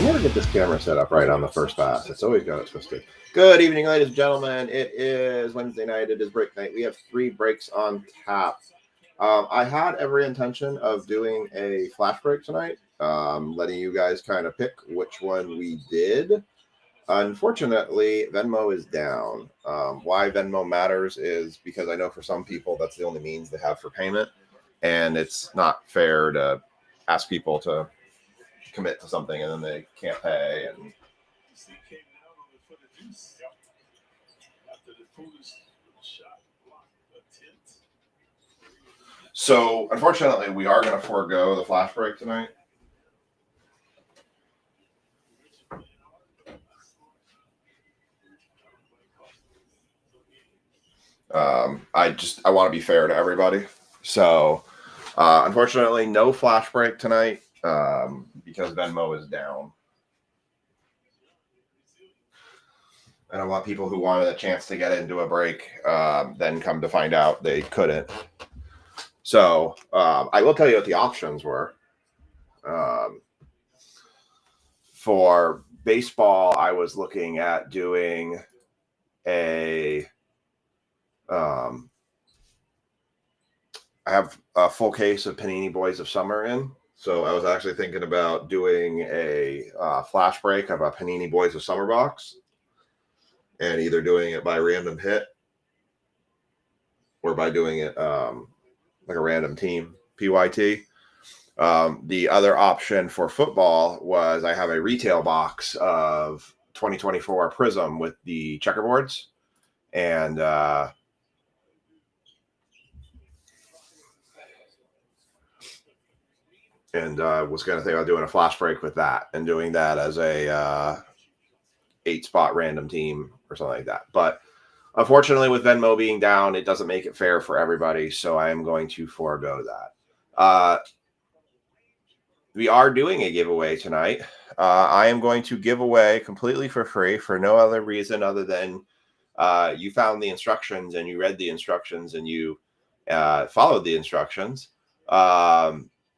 We never get this camera set up right on the first pass. It's always got it twisted. Good evening, ladies and gentlemen. It is Wednesday night. It is break night. We have 3 breaks on tap. I had every intention of doing a flash break tonight, letting you guys kind of pick which one we did. Unfortunately, Venmo is down. Why Venmo matters is because I know for some people that's the only means they have for payment, and it's not fair to ask people to commit to something and then they can't pay. And so, unfortunately, we are going to forego the flash break tonight. I want to be fair to everybody. So, unfortunately, no flash break tonight because Venmo is down. And I want people who wanted a chance to get into a break then come to find out they couldn't. So I will tell you what the options were. For baseball, I was looking at doing I have a full case of Panini Boys of Summer in. So I was actually thinking about doing a flash break of a Panini Boys of Summer box and either doing it by random hit or by doing it like a random team, PYT. The other option for football was I have a retail box of 2024 Prism with the checkerboards. And was going to think about doing a flash break with that and doing that as a 8-spot random team or something like that. But unfortunately, with Venmo being down, it doesn't make it fair for everybody. So I am going to forego that. We are doing a giveaway tonight. I am going to give away completely for free for no other reason other than you found the instructions and you read the instructions and you followed the instructions.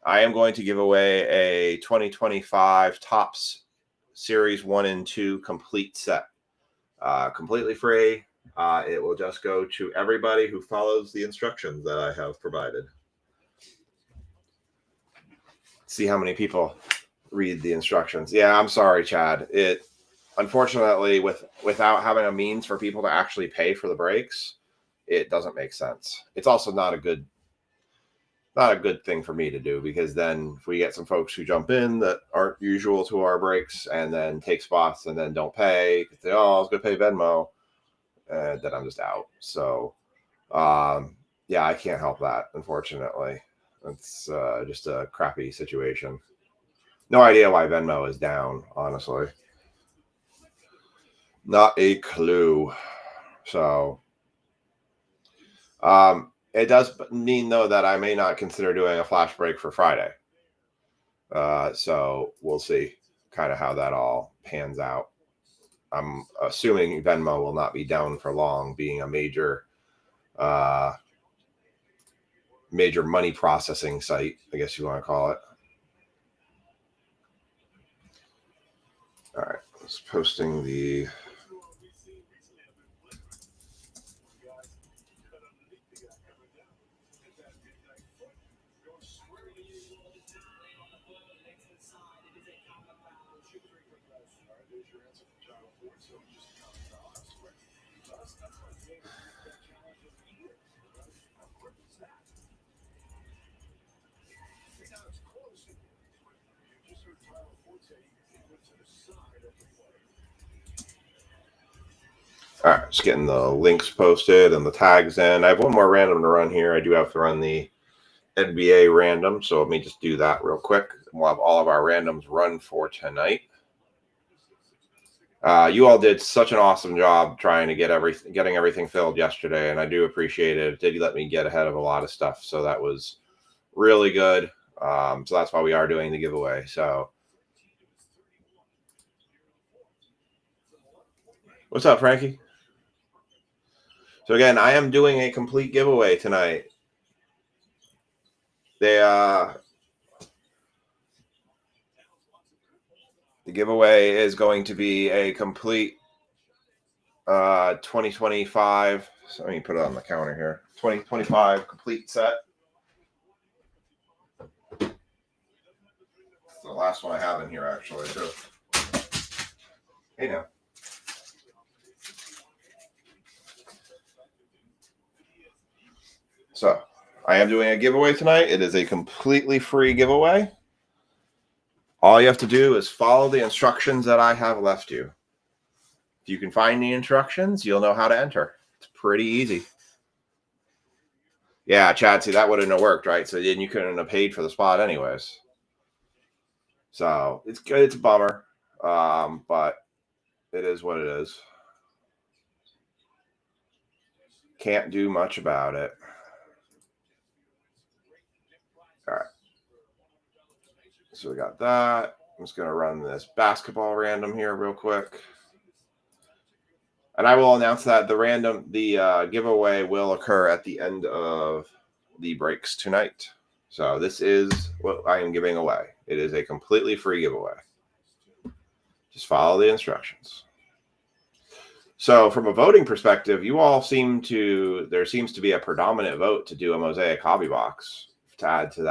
I am going to give away a 2025 Topps Series 1 and 2 complete set. Completely free. It will just go to everybody who follows the instructions that I have provided. See how many people read the instructions. Yeah, I'm sorry, Chad. It unfortunately, without having a means for people to actually pay for the breaks, it doesn't make sense. It's also not a good thing for me to do, because then if we get some folks who jump in that aren't usual to our breaks and then take spots and then don't pay, say, oh, I was going to pay Venmo, then I'm just out. So, yeah, I can't help that, unfortunately. It's just a crappy situation. No idea why Venmo is down, honestly. Not a clue. So, it does mean, though, that I may not consider doing a flash break for Friday. So we'll see kind of how that all pans out. I'm assuming Venmo will not be down for long, being a major money processing site, I guess you want to call it. All right, let's posting the... All right, just getting the links posted and the tags in. I have one more random to run here. I do have to run the NBA random, so let me just do that real quick. We'll have all of our randoms run for tonight. You all did such an awesome job trying to getting everything filled yesterday, and I do appreciate it. It did let me get ahead of a lot of stuff, so that was really good. So that's why we are doing the giveaway. So, what's up, Frankie? So again, I am doing a complete giveaway tonight. The giveaway is going to be a complete 2025. So let me put it on the counter here. 2025 complete set. It's the last one I have in here, actually, too. Hey, now. So I am doing a giveaway tonight. It is a completely free giveaway. All you have to do is follow the instructions that I have left you. If you can find the instructions, you'll know how to enter. It's pretty easy. Yeah, Chad, see, that wouldn't have worked, right? So then you couldn't have paid for the spot anyways. So it's good. It's a bummer, but it is what it is. Can't do much about it. All right. So we got that. I'm just going to run this basketball random here real quick. And I will announce that the giveaway will occur at the end of the breaks tonight. So this is what I am giving away. It is a completely free giveaway. Just follow the instructions. So from a voting perspective, you all there seems to be a predominant vote to do a Mosaic hobby box to add to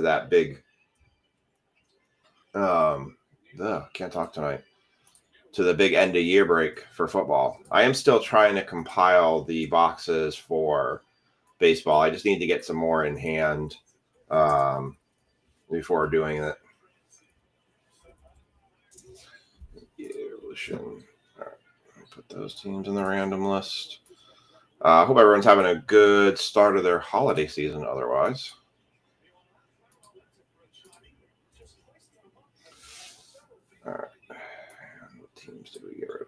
that big can't talk tonight. To the big end of year break for football. I am still trying to compile the boxes for baseball. I just need to get some more in hand before doing it. Evolution. All right. Put those teams in the random list. I hope everyone's having a good start of their holiday season otherwise. All right. What teams did we get rid of?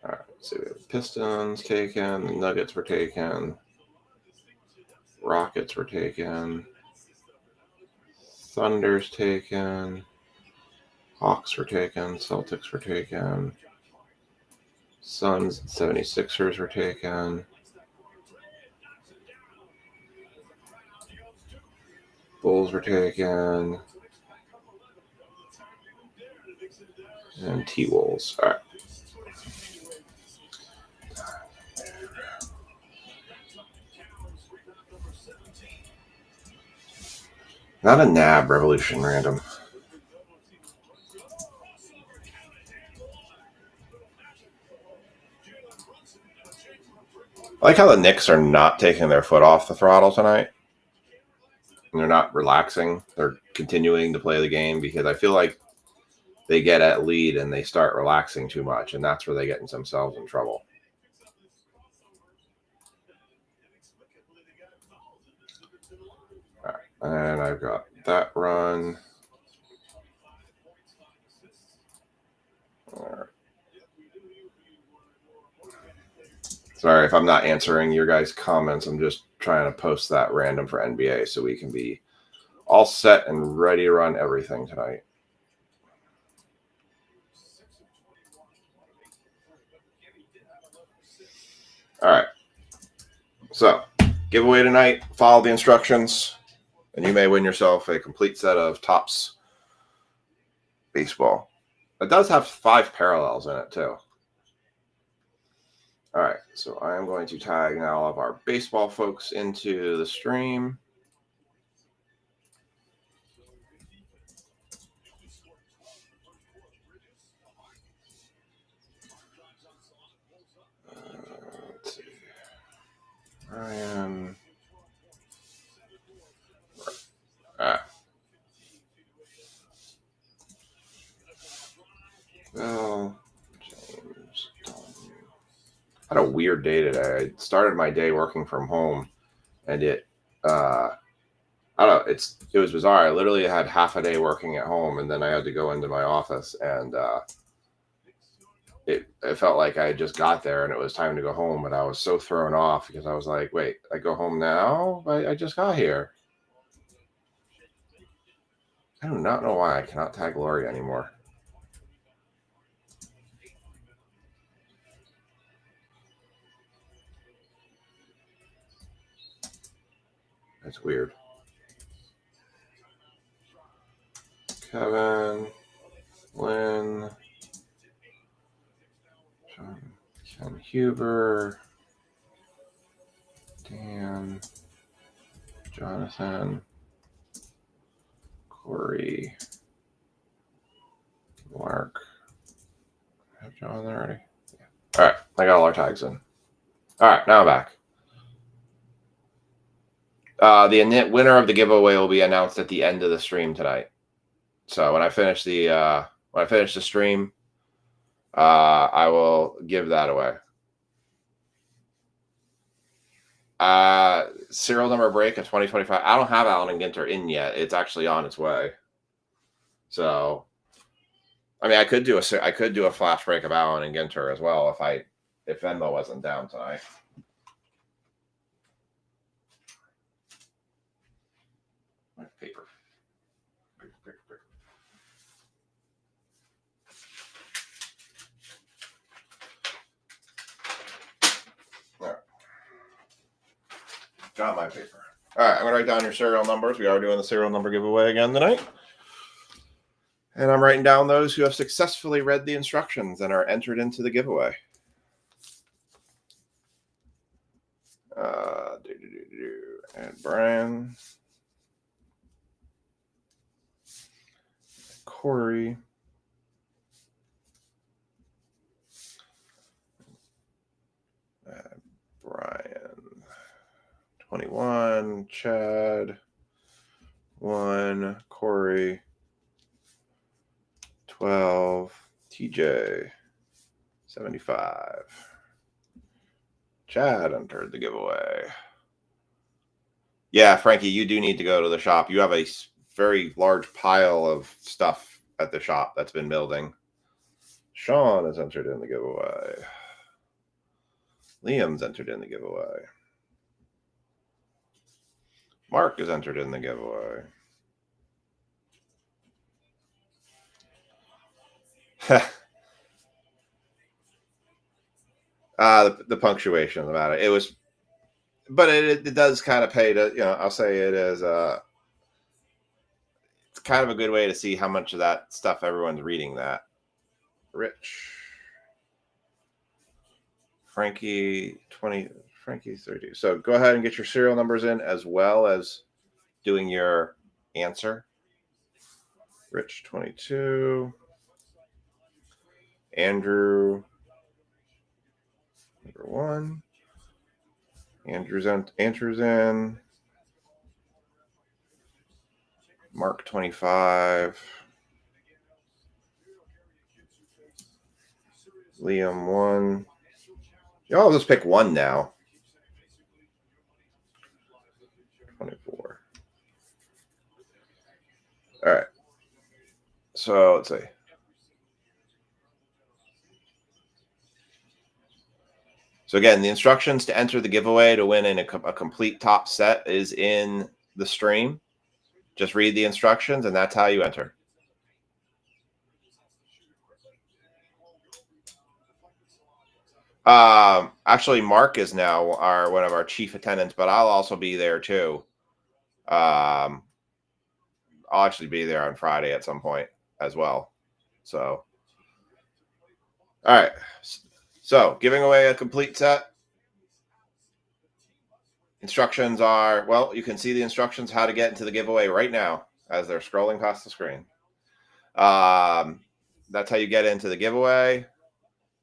All right. So we have Pistons taken. The Nuggets were taken. Rockets were taken. Thunder's taken. Hawks were taken. Celtics were taken. Suns and 76ers were taken. Bulls were taken. And T-Wolves. All right. Not a NAB Revolution random. I like how the Knicks are not taking their foot off the throttle tonight. And they're not relaxing. They're continuing to play the game because I feel like they get at lead and they start relaxing too much, and that's where they get themselves in trouble. All right, and I've got that run. All right. Sorry if I'm not answering your guys' comments. I'm just trying to post that random for NBA so we can be all set and ready to run everything tonight. All right. So, giveaway tonight. Follow the instructions, and you may win yourself a complete set of Topps baseball. It does have 5 parallels in it, too. All right, so I am going to tag now all of our baseball folks into the stream. Let's see. Ryan. Well, James. I had a weird day today. I started my day working from home, and I don't know. It was bizarre. I literally had half a day working at home, and then I had to go into my office, and it felt like I just got there and it was time to go home, but I was so thrown off because I was like, wait, I go home now? I just got here. I do not know why I cannot tag Lori anymore. That's weird. Kevin, Lynn, Ken Huber, Dan, Jonathan, Corey, Mark. Have John there already? Yeah. All right, I got all our tags in. All right, now I'm back. The winner of the giveaway will be announced at the end of the stream tonight. So when I finish the stream, I will give that away. Serial number break in 2025. I don't have Allen and Ginter in yet. It's actually on its way. So, I mean, I could do a flash break of Allen and Ginter as well if Venmo wasn't down tonight. My paper. All right. Got my paper. All right, I'm going to write down your serial numbers. We are doing the serial number giveaway again tonight. And I'm writing down those who have successfully read the instructions and are entered into the giveaway. And Brian. Corey. Brian. 21. Chad. 1. Corey. 12. TJ. 75. Chad entered the giveaway. Yeah, Frankie, you do need to go to the shop. You have a very large pile of stuff at the shop that's been building. Sean has entered in the giveaway. Liam's entered in the giveaway. Mark is entered in the giveaway. The punctuation of the matter. It was, but it does kind of pay to, I'll say it is it's kind of a good way to see how much of that stuff everyone's reading that. Rich. Frankie 20, Frankie 30. So go ahead and get your serial numbers in as well as doing your answer. Rich 22. Andrew number 1. Andrew's in. Mark 25. Liam 1. Y'all just pick 1 now. 24. All right. So let's see. So again, the instructions to enter the giveaway to win in a complete top set is in the stream. Just read the instructions, and that's how you enter. Actually, Mark is now one of our chief attendants, but I'll also be there too. I'll actually be there on Friday at some point as well. So, all right. So, giving away a complete set. Instructions are, well, you can see the instructions how to get into the giveaway right now as they're scrolling past the screen. That's how you get into the giveaway.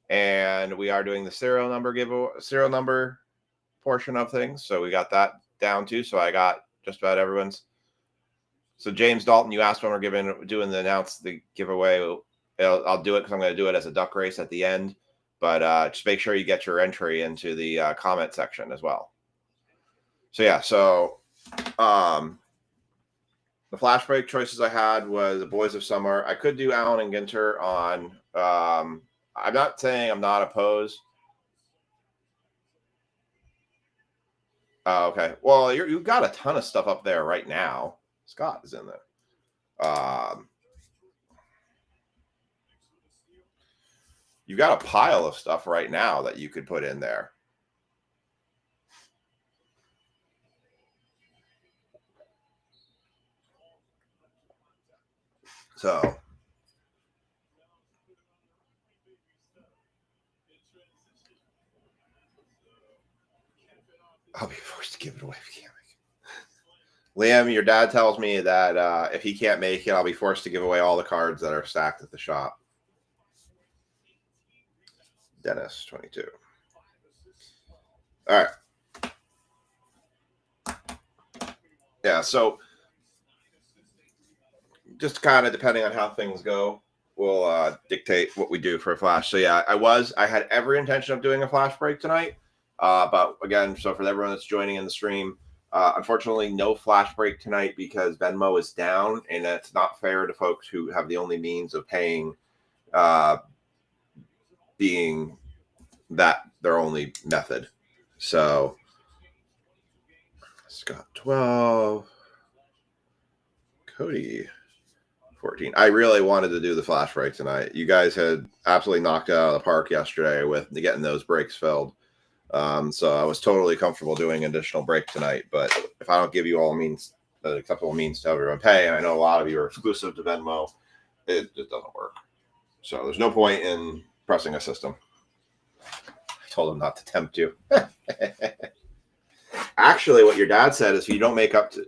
And we are doing the serial number portion of things. So we got that down too. So I got just about everyone's. So James Dalton, you asked when we're doing the giveaway. I'll do it because I'm going to do it as a duck race at the end. But just make sure you get your entry into the comment section as well. So yeah, so the flash break choices I had was the Boys of Summer. I could do Allen and Ginter on. I'm not saying I'm not opposed. Okay. Well, you've got a ton of stuff up there right now. Scott is in there. You've got a pile of stuff right now that you could put in there. So I'll be forced to give it away if you can't make it. Liam, your dad tells me that if he can't make it, I'll be forced to give away all the cards that are stacked at the shop. Dennis, 22. All right. Yeah, so just kind of depending on how things go, will dictate what we do for a flash. So yeah, I had every intention of doing a flash break tonight. But again, so for everyone that's joining in the stream, unfortunately, no flash break tonight because Venmo is down, and it's not fair to folks who have the only means of paying, being that their only method. So Scott 12, Cody 14. I really wanted to do the flash break tonight. You guys had absolutely knocked it out of the park yesterday with getting those breaks filled. So I was totally comfortable doing an additional break tonight. But if I don't give you all means, acceptable means to everyone pay, and I know a lot of you are exclusive to Venmo, it just doesn't work. So there's no point in pressing a system. I told him not to tempt you. Actually, what your dad said is if you don't make up to,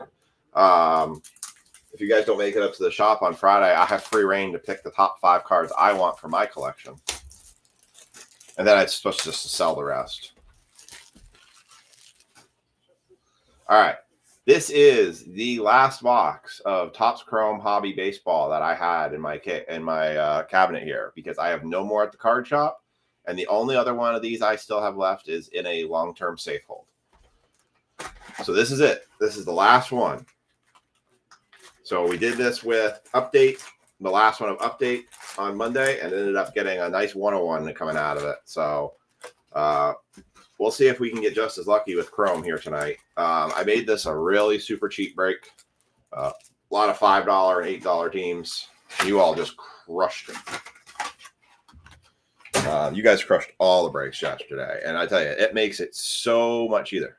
if you guys don't make it up to the shop on Friday, I have free reign to pick the top 5 cards I want for my collection. And then I'm supposed to just sell the rest. All right. This is the last box of Topps Chrome Hobby Baseball that I had in my cabinet here because I have no more at the card shop. And the only other one of these I still have left is in a long-term safe hold. So this is it. This is the last one. So we did this with Update, the last one of Update on Monday, and ended up getting a nice 101 coming out of it. So we'll see if we can get just as lucky with Chrome here tonight. I made this a really super cheap break. A lot of $5 and $8 teams. You all just crushed it. You guys crushed all the breaks yesterday. And I tell you, it makes it so much easier.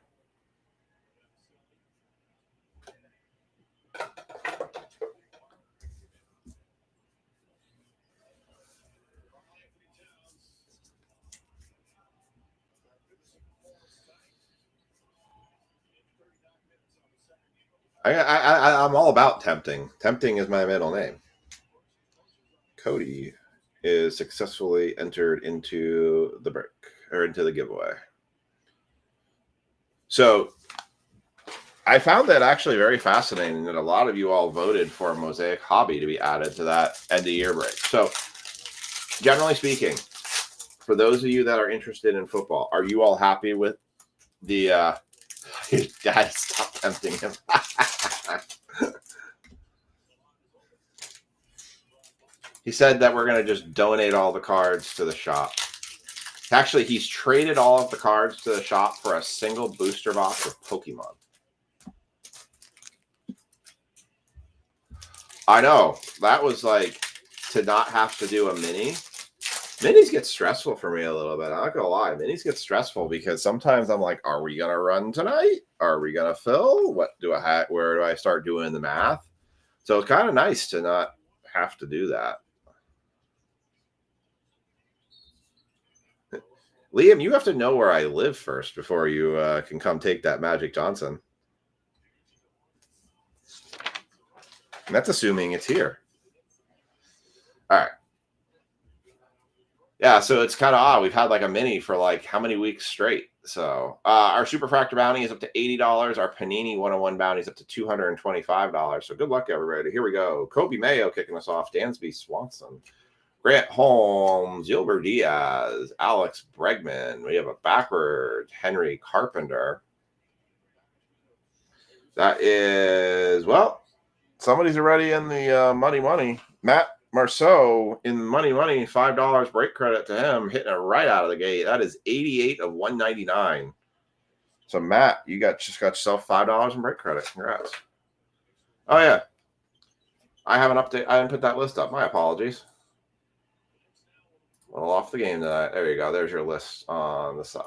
I'm all about tempting. Tempting is my middle name. Cody is successfully entered into the break or into the giveaway. So I found that actually very fascinating that a lot of you all voted for Mosaic Hobby to be added to that end of year break. So generally speaking, for those of you that are interested in football, are you all happy with the dad? Stop tempting him. He said that we're going to just donate all the cards to the shop. Actually, he's traded all of the cards to the shop for a single booster box of Pokemon. I know. That was like to not have to do a mini. Minis get stressful for me a little bit. I'm not going to lie. Minis get stressful because sometimes I'm like, are we going to run tonight? Are we going to fill? What do I have? Where do I start doing the math? So it's kind of nice to not have to do that. Liam, you have to know where I live first before you can come take that Magic Johnson. And that's assuming it's here. All right. Yeah, so it's kind of odd. We've had like a mini for like how many weeks straight? So our Superfractor bounty is up to $80. Our Panini 101 bounty is up to $225. So good luck, everybody. Here we go. Kobe Mayo kicking us off. Dansby Swanson. Grant Holmes, Gilbert Diaz, Alex Bregman. We have a backward Henry Carpenter. That is, well, somebody's already in the money. Matt Marceau in money, $5 break credit to him, hitting it right out of the gate. That is 88 of 199. So Matt, you just got yourself $5 in break credit. Congrats. Oh yeah, I have an update. I didn't put that list up. My apologies. A little off the game tonight. There you go. There's your list on the side.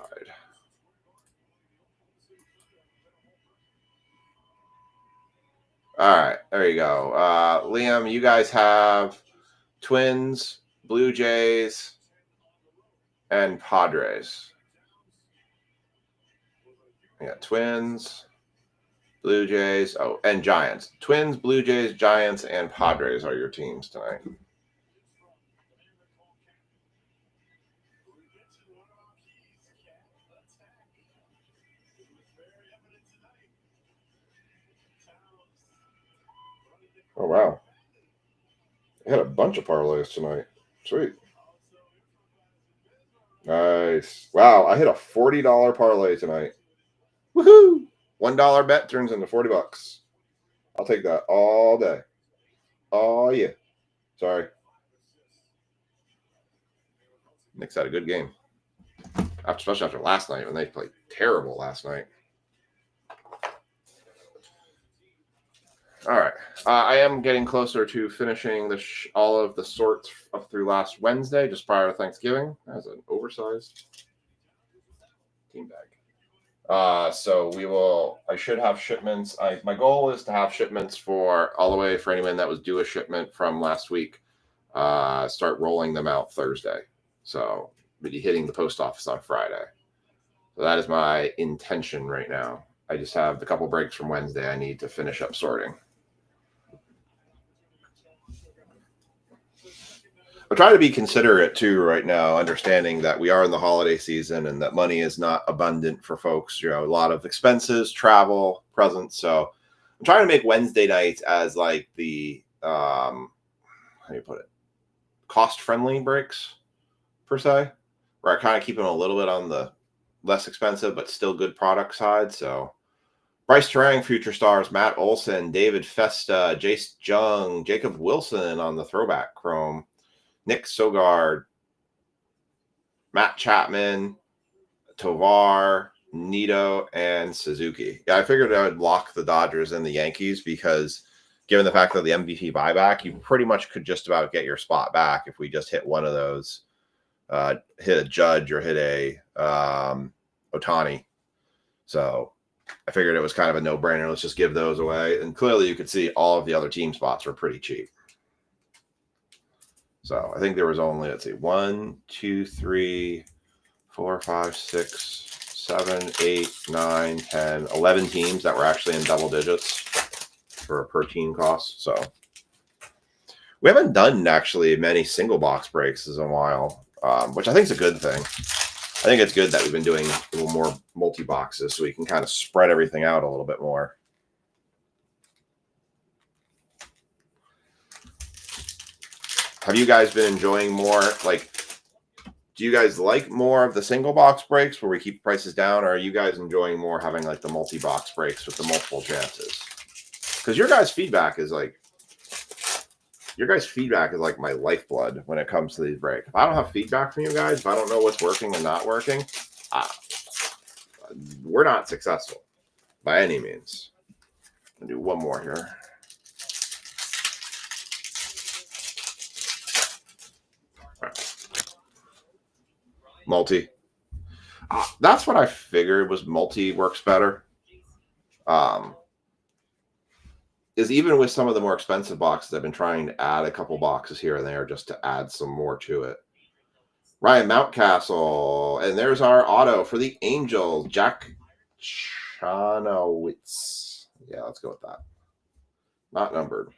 All right, there you go. Liam, you guys have Twins, Blue Jays, and Padres. Yeah, Twins, Blue Jays, and Giants. Twins, Blue Jays, Giants, and Padres are your teams tonight. Oh, wow. I had a bunch of parlays tonight. Sweet. Nice. Wow, I hit a $40 parlay tonight. Woohoo! $1 bet turns into $40. I'll take that all day. Oh, yeah. Sorry. Knicks had a good game. Especially after last night when they played terrible last night. All right. I am getting closer to finishing all of the sorts up through last Wednesday, just prior to Thanksgiving. That's an oversized team bag. So I should have shipments. My goal is to have shipments for all the way for anyone that was due a shipment from last week. Start rolling them out Thursday. So be hitting the post office on Friday. So that is my intention right now. I just have a couple breaks from Wednesday I need to finish up sorting. I'm trying to be considerate too right now, understanding that we are in the holiday season and that money is not abundant for folks. A lot of expenses, travel, presents. So I'm trying to make Wednesday nights as like the how do you put it? Cost-friendly breaks per se, where I kind of keep them a little bit on the less expensive but still good product side. So Bryce Terang, future stars, Matt Olson, David Festa, Jace Jung, Jacob Wilson on the throwback chrome, Nick Sogard, Matt Chapman, Tovar, Nito, and Suzuki. Yeah, I figured I would lock the Dodgers and the Yankees because given the fact that the MVP buyback, you pretty much could just about get your spot back if we just hit one of those, hit a Judge or hit a Ohtani. So I figured it was kind of a no-brainer. Let's just give those away. And clearly you could see all of the other team spots were pretty cheap. So I think there was only, let's see, 1, 2, 3, 4, 5, 6, 7, 8, 9, 10, 11 teams that were actually in double digits for a per team cost. So we haven't done actually many single box breaks in a while, which I think is a good thing. I think it's good that we've been doing a little more multi boxes so we can kind of spread everything out a little bit more. Have you guys been enjoying more? Do you guys like more of the single box breaks where we keep prices down, or are you guys enjoying more having like the multi box breaks with the multiple chances? Because your guys' feedback is like my lifeblood when it comes to these breaks. If I don't have feedback from you guys, if I don't know what's working and not working, we're not successful by any means. I'll do one more here. Multi. That's what I figured was multi works better. Is even with some of the more expensive boxes, I've been trying to add a couple boxes here and there just to add some more to it. Ryan Mountcastle, and there's our auto for the Angels, Jack Chanowitz. Yeah, let's go with that. Not numbered.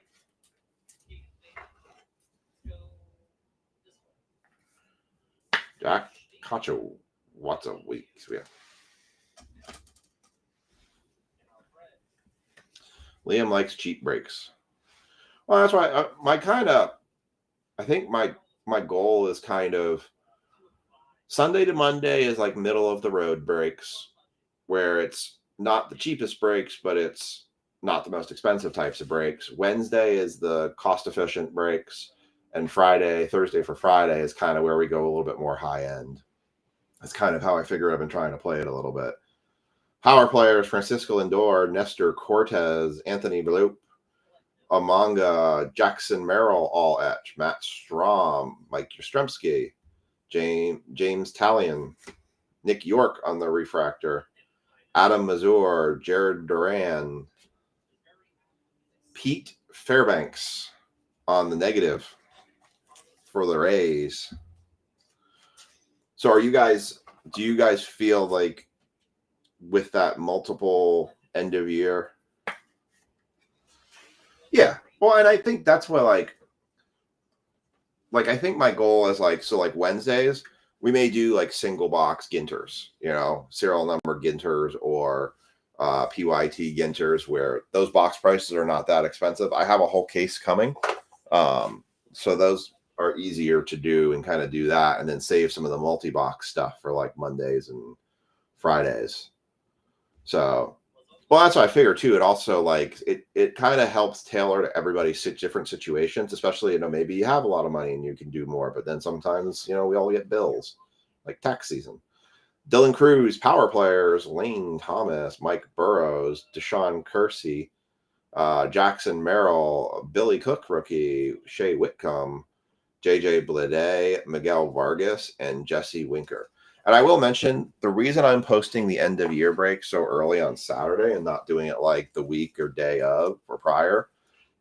Jack Cacho, what's a week? Yeah. Liam likes cheap breaks. Well, that's why I think my goal is kind of Sunday to Monday is like middle of the road breaks where it's not the cheapest breaks, but it's not the most expensive types of breaks. Wednesday is the cost efficient breaks, and Thursday for Friday is kind of where we go a little bit more high end. That's kind of how I figure I've been trying to play it a little bit. Power players: Francisco Lindor, Nestor Cortez, Anthony Bloop, Amanga, Jackson Merrill, all etch, Matt Strom, Mike Yastrzemski, James Talion, Nick York on the refractor, Adam Mazur, Jared Duran, Pete Fairbanks on the negative for the Rays. So do you guys feel like with that multiple end of year? Yeah. Well, and I think that's what like I think my goal is like Wednesdays, we may do like single box Ginters, serial number Ginters or PYT Ginters, where those box prices are not that expensive. I have a whole case coming. So those are easier to do and kind of do that and then save some of the multi-box stuff for like Mondays and Fridays. So, well, that's what I figure too. It also like it kind of helps tailor to everybody's different situations, especially, maybe you have a lot of money and you can do more, but then sometimes, we all get bills like tax season. Dylan Cruz, power players, Lane Thomas, Mike Burrows, Deshaun Kersey, Jackson Merrill, Billy Cook rookie, Shea Whitcomb, JJ Bleday, Miguel Vargas, and Jesse Winker. And I will mention, the reason I'm posting the end of year break so early on Saturday and not doing it like the week or day of or prior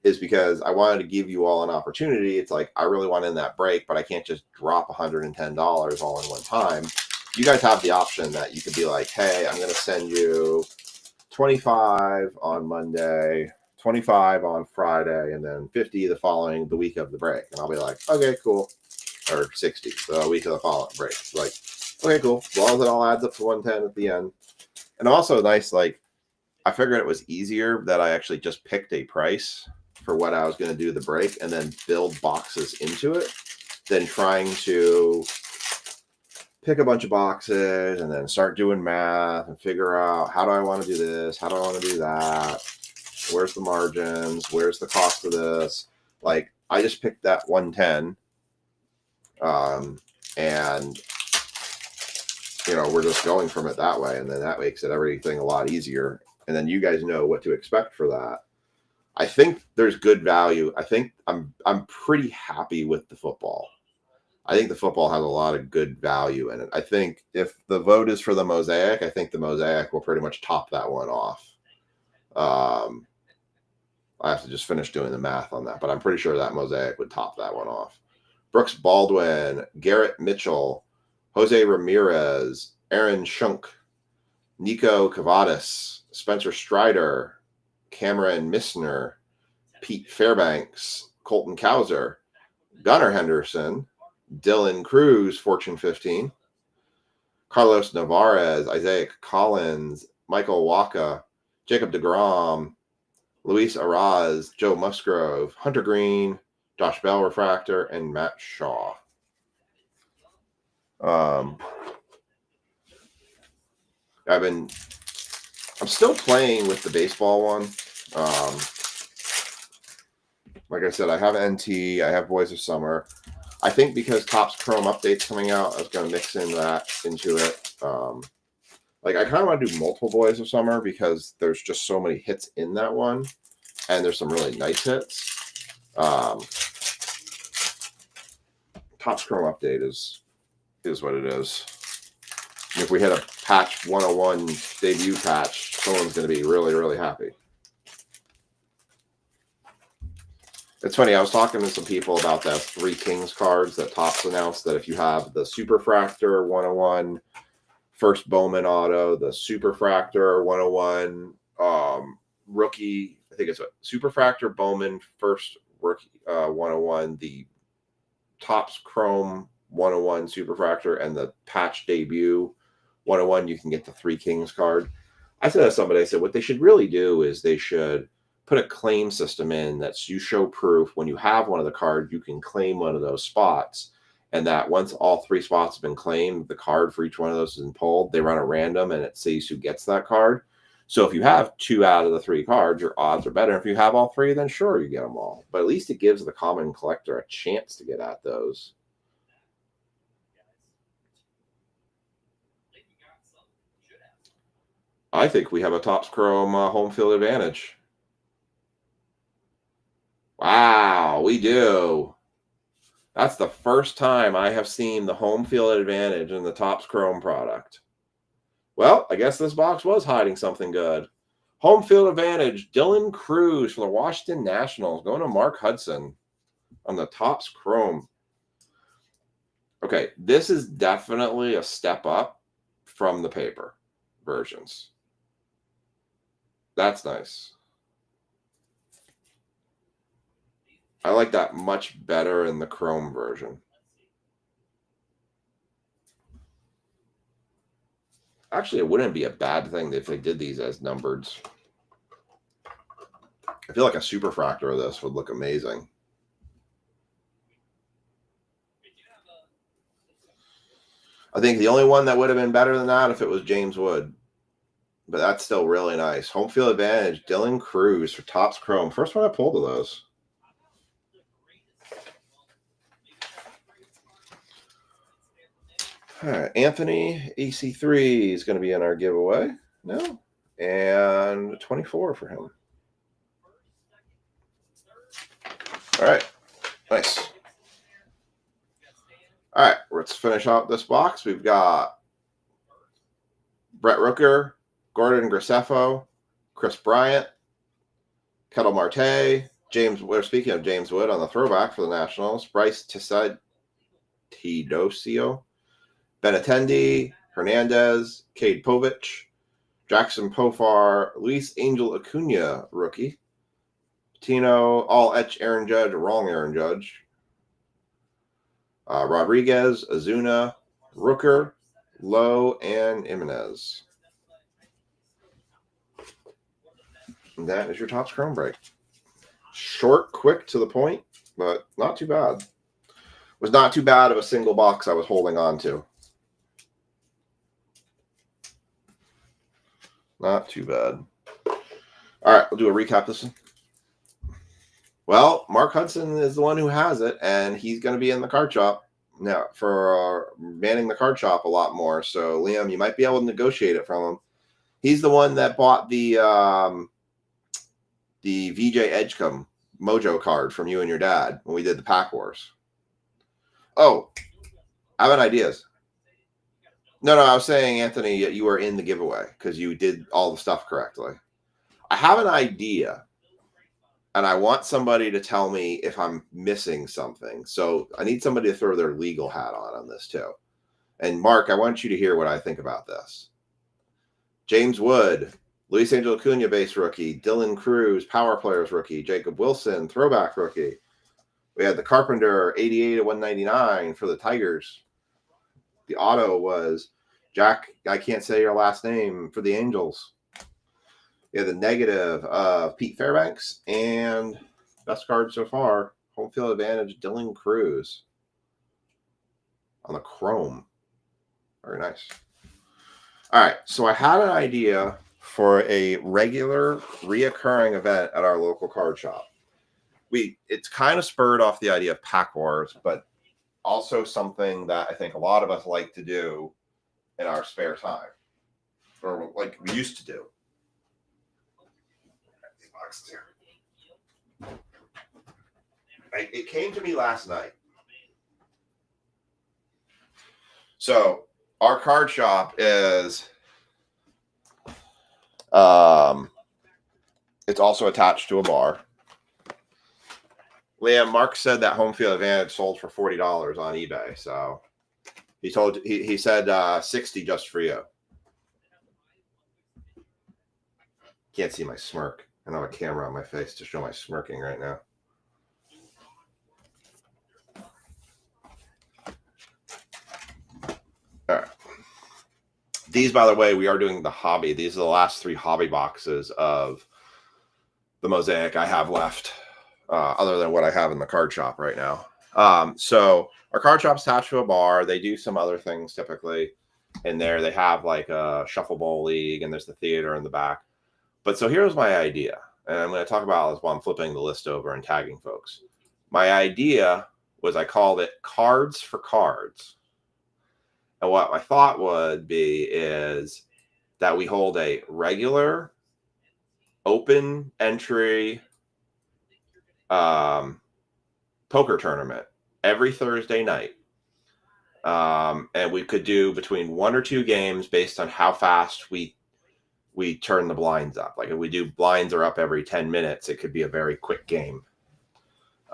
is because I wanted to give you all an opportunity. It's like, I really want in that break, but I can't just drop $110 all in one time. You guys have the option that you could be like, hey, I'm going to send you 25 on Monday, 25 on Friday, and then 50 the week of the break. And I'll be like, okay, cool. Or 60 the week of the following break. Like, okay, cool. As long as it all adds up to 110 at the end. And also nice, like, I figured it was easier that I actually just picked a price for what I was going to do the break and then build boxes into it than trying to pick a bunch of boxes and then start doing math and figure out, how do I want to do this? How do I want to do that? Where's the margins? Where's the cost of this? Like, I just picked that 110. And we're just going from it that way. And then that makes it everything a lot easier. And then you guys know what to expect for that. I think there's good value. I think I'm pretty happy with the football. I think the football has a lot of good value in it. I think if the vote is for the Mosaic, I think the Mosaic will pretty much top that one off. I have to just finish doing the math on that, but I'm pretty sure that Mosaic would top that one off. Brooks Baldwin, Garrett Mitchell, Jose Ramirez, Aaron Schunk, Nico Cavadas, Spencer Strider, Cameron Missner, Pete Fairbanks, Colton Cowser, Gunnar Henderson, Dylan Cruz, Fortune 15, Carlos Navarez, Isaiah Collins, Michael Waka, Jacob DeGrom, Luis Araz, Joe Musgrove, Hunter Green, Josh Bell Refractor, and Matt Shaw. I'm still playing with the baseball one. Like I said, I have NT, I have Boys of Summer. I think because Topps Chrome update's coming out, I was going to mix in that into it. Like, I kind of want to do multiple Boys of Summer because there's just so many hits in that one, and there's some really nice hits. Topps Chrome update is what it is. If we had a patch 101 debut patch, someone's going to be really, really happy. It's funny, I was talking to some people about the Three Kings cards that Topps announced, that if you have the Superfractor 101 first Bowman auto, the Superfractor 101 rookie, I think it's a Superfractor Bowman first rookie 101, the Topps Chrome 101 Superfractor, and the patch debut 101, you can get the Three Kings card. I said to somebody, I said, what they should really do is they should put a claim system in that you show proof when you have one of the cards, you can claim one of those spots. And that once all three spots have been claimed, the card for each one of those is pulled. They run a random and it says who gets that card. So if you have 2 out of the 3 cards, your odds are better. If you have all 3, then sure, you get them all. But at least it gives the common collector a chance to get at those. I think we have a Topps Chrome home field advantage. Wow, we do. That's the first time I have seen the home field advantage in the Topps Chrome product. Well, I guess this box was hiding something good. Home field advantage, Dylan Cruz for the Washington Nationals, going to Mark Hudson on the Topps Chrome. Okay, this is definitely a step up from the paper versions. That's nice. I like that much better in the Chrome version. Actually, it wouldn't be a bad thing if they did these as numbered. I feel like a superfractor of this would look amazing. I think the only one that would have been better than that if it was James Wood. But that's still really nice. Home field advantage, Dylan Cruz for Topps Chrome. First one I pulled of those. All right, Anthony, AC3 is going to be in our giveaway. No? And 24 for him. All right, nice. All right, let's finish out this box. We've got Brett Rooker, Gordon Graceffo, Chris Bryant, Ketel Marte, James. We're speaking of James Wood on the throwback for the Nationals. Bryce Tidosio, Benintendi, Hernandez, Cade Povich, Jackson Pofar, Luis Angel Acuna, rookie. Tino, all etch Aaron Judge, wrong Aaron Judge. Rodriguez, Azuna, Rooker, Lowe, and Jimenez. And that is your Topps Chrome break. Short, quick, to the point, but not too bad. Was not too bad of a single box I was holding on to. Not too bad. All right, we'll do a recap this one. Well, Mark Hudson is the one who has it, and he's going to be in the card shop now for manning the card shop a lot more. So, Liam, you might be able to negotiate it from him. He's the one that bought the VJ Edgecombe Mojo card from you and your dad when we did the Pack Wars. Oh, I have an idea. No, I was saying, Anthony, you were in the giveaway because you did all the stuff correctly. I have an idea, and I want somebody to tell me if I'm missing something. So I need somebody to throw their legal hat on this too. And Mark, I want you to hear what I think about this. James Wood, Luis Angel Acuna base rookie, Dylan Cruz, power players rookie, Jacob Wilson, throwback rookie. We had the Carpenter 88/199 for the Tigers. The auto was Jack, I can't say your last name, for the Angels. We had the negative of Pete Fairbanks, and best card so far, home field advantage, Dylan Cruz on the Chrome. Very nice. All right, so I had an idea for a regular reoccurring event at our local card shop. It's kind of spurred off the idea of Pack Wars, but also something that I think a lot of us like to do in our spare time, or like we used to do. It came to me last night. So our card shop is it's also attached to a bar. Liam, Mark said that home field advantage sold for $40 on eBay. So he said 60 just for you. Can't see my smirk. I don't have a camera on my face to show my smirking right now. All right. These, by the way, we are doing the hobby. These are the last 3 hobby boxes of the Mosaic I have left, other than what I have in the card shop right now. So our card shop's attached to a bar. They do some other things typically in there. They have like a shuffleball league, and there's the theater in the back. But so here's my idea, and I'm going to talk about this while I'm flipping the list over and tagging folks. My idea was I called it Cards for Cards. And what my thought would be is that we hold a regular open entry poker tournament every Thursday night. And we could do between 1 or 2 games based on how fast we we turn the blinds up. Like if we do blinds are up every 10 minutes, it could be a very quick game.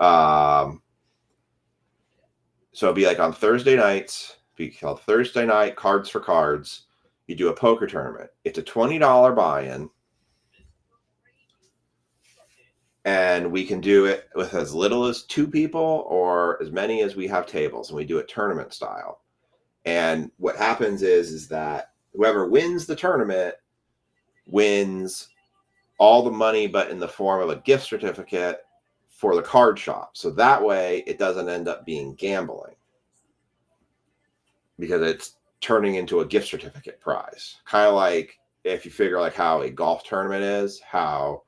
So it'd be like on Thursday nights, be called Thursday night cards for cards. You do a poker tournament. It's a $20 buy-in. And we can do it with as little as 2 people or as many as we have tables, and we do it tournament style. And what happens is that whoever wins the tournament wins all the money, but in the form of a gift certificate for the card shop. So that way it doesn't end up being gambling, because it's turning into a gift certificate prize. Kind of like if you figure like how a golf tournament is, how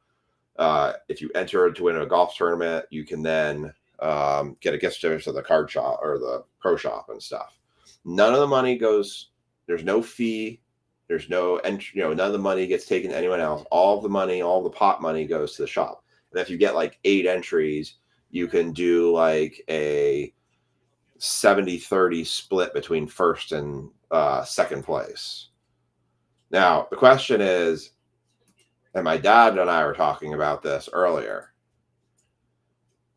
if you enter to win a golf tournament, you can then get a gift certificate to the card shop or the pro shop and stuff. None of the money goes, there's no fee, there's no entry, none of the money gets taken to anyone else. All of the money, all the pot money goes to the shop. And if you get like 8 entries, you can do like a 70-30 split between first and second place. Now, the question is, and my dad and I were talking about this earlier,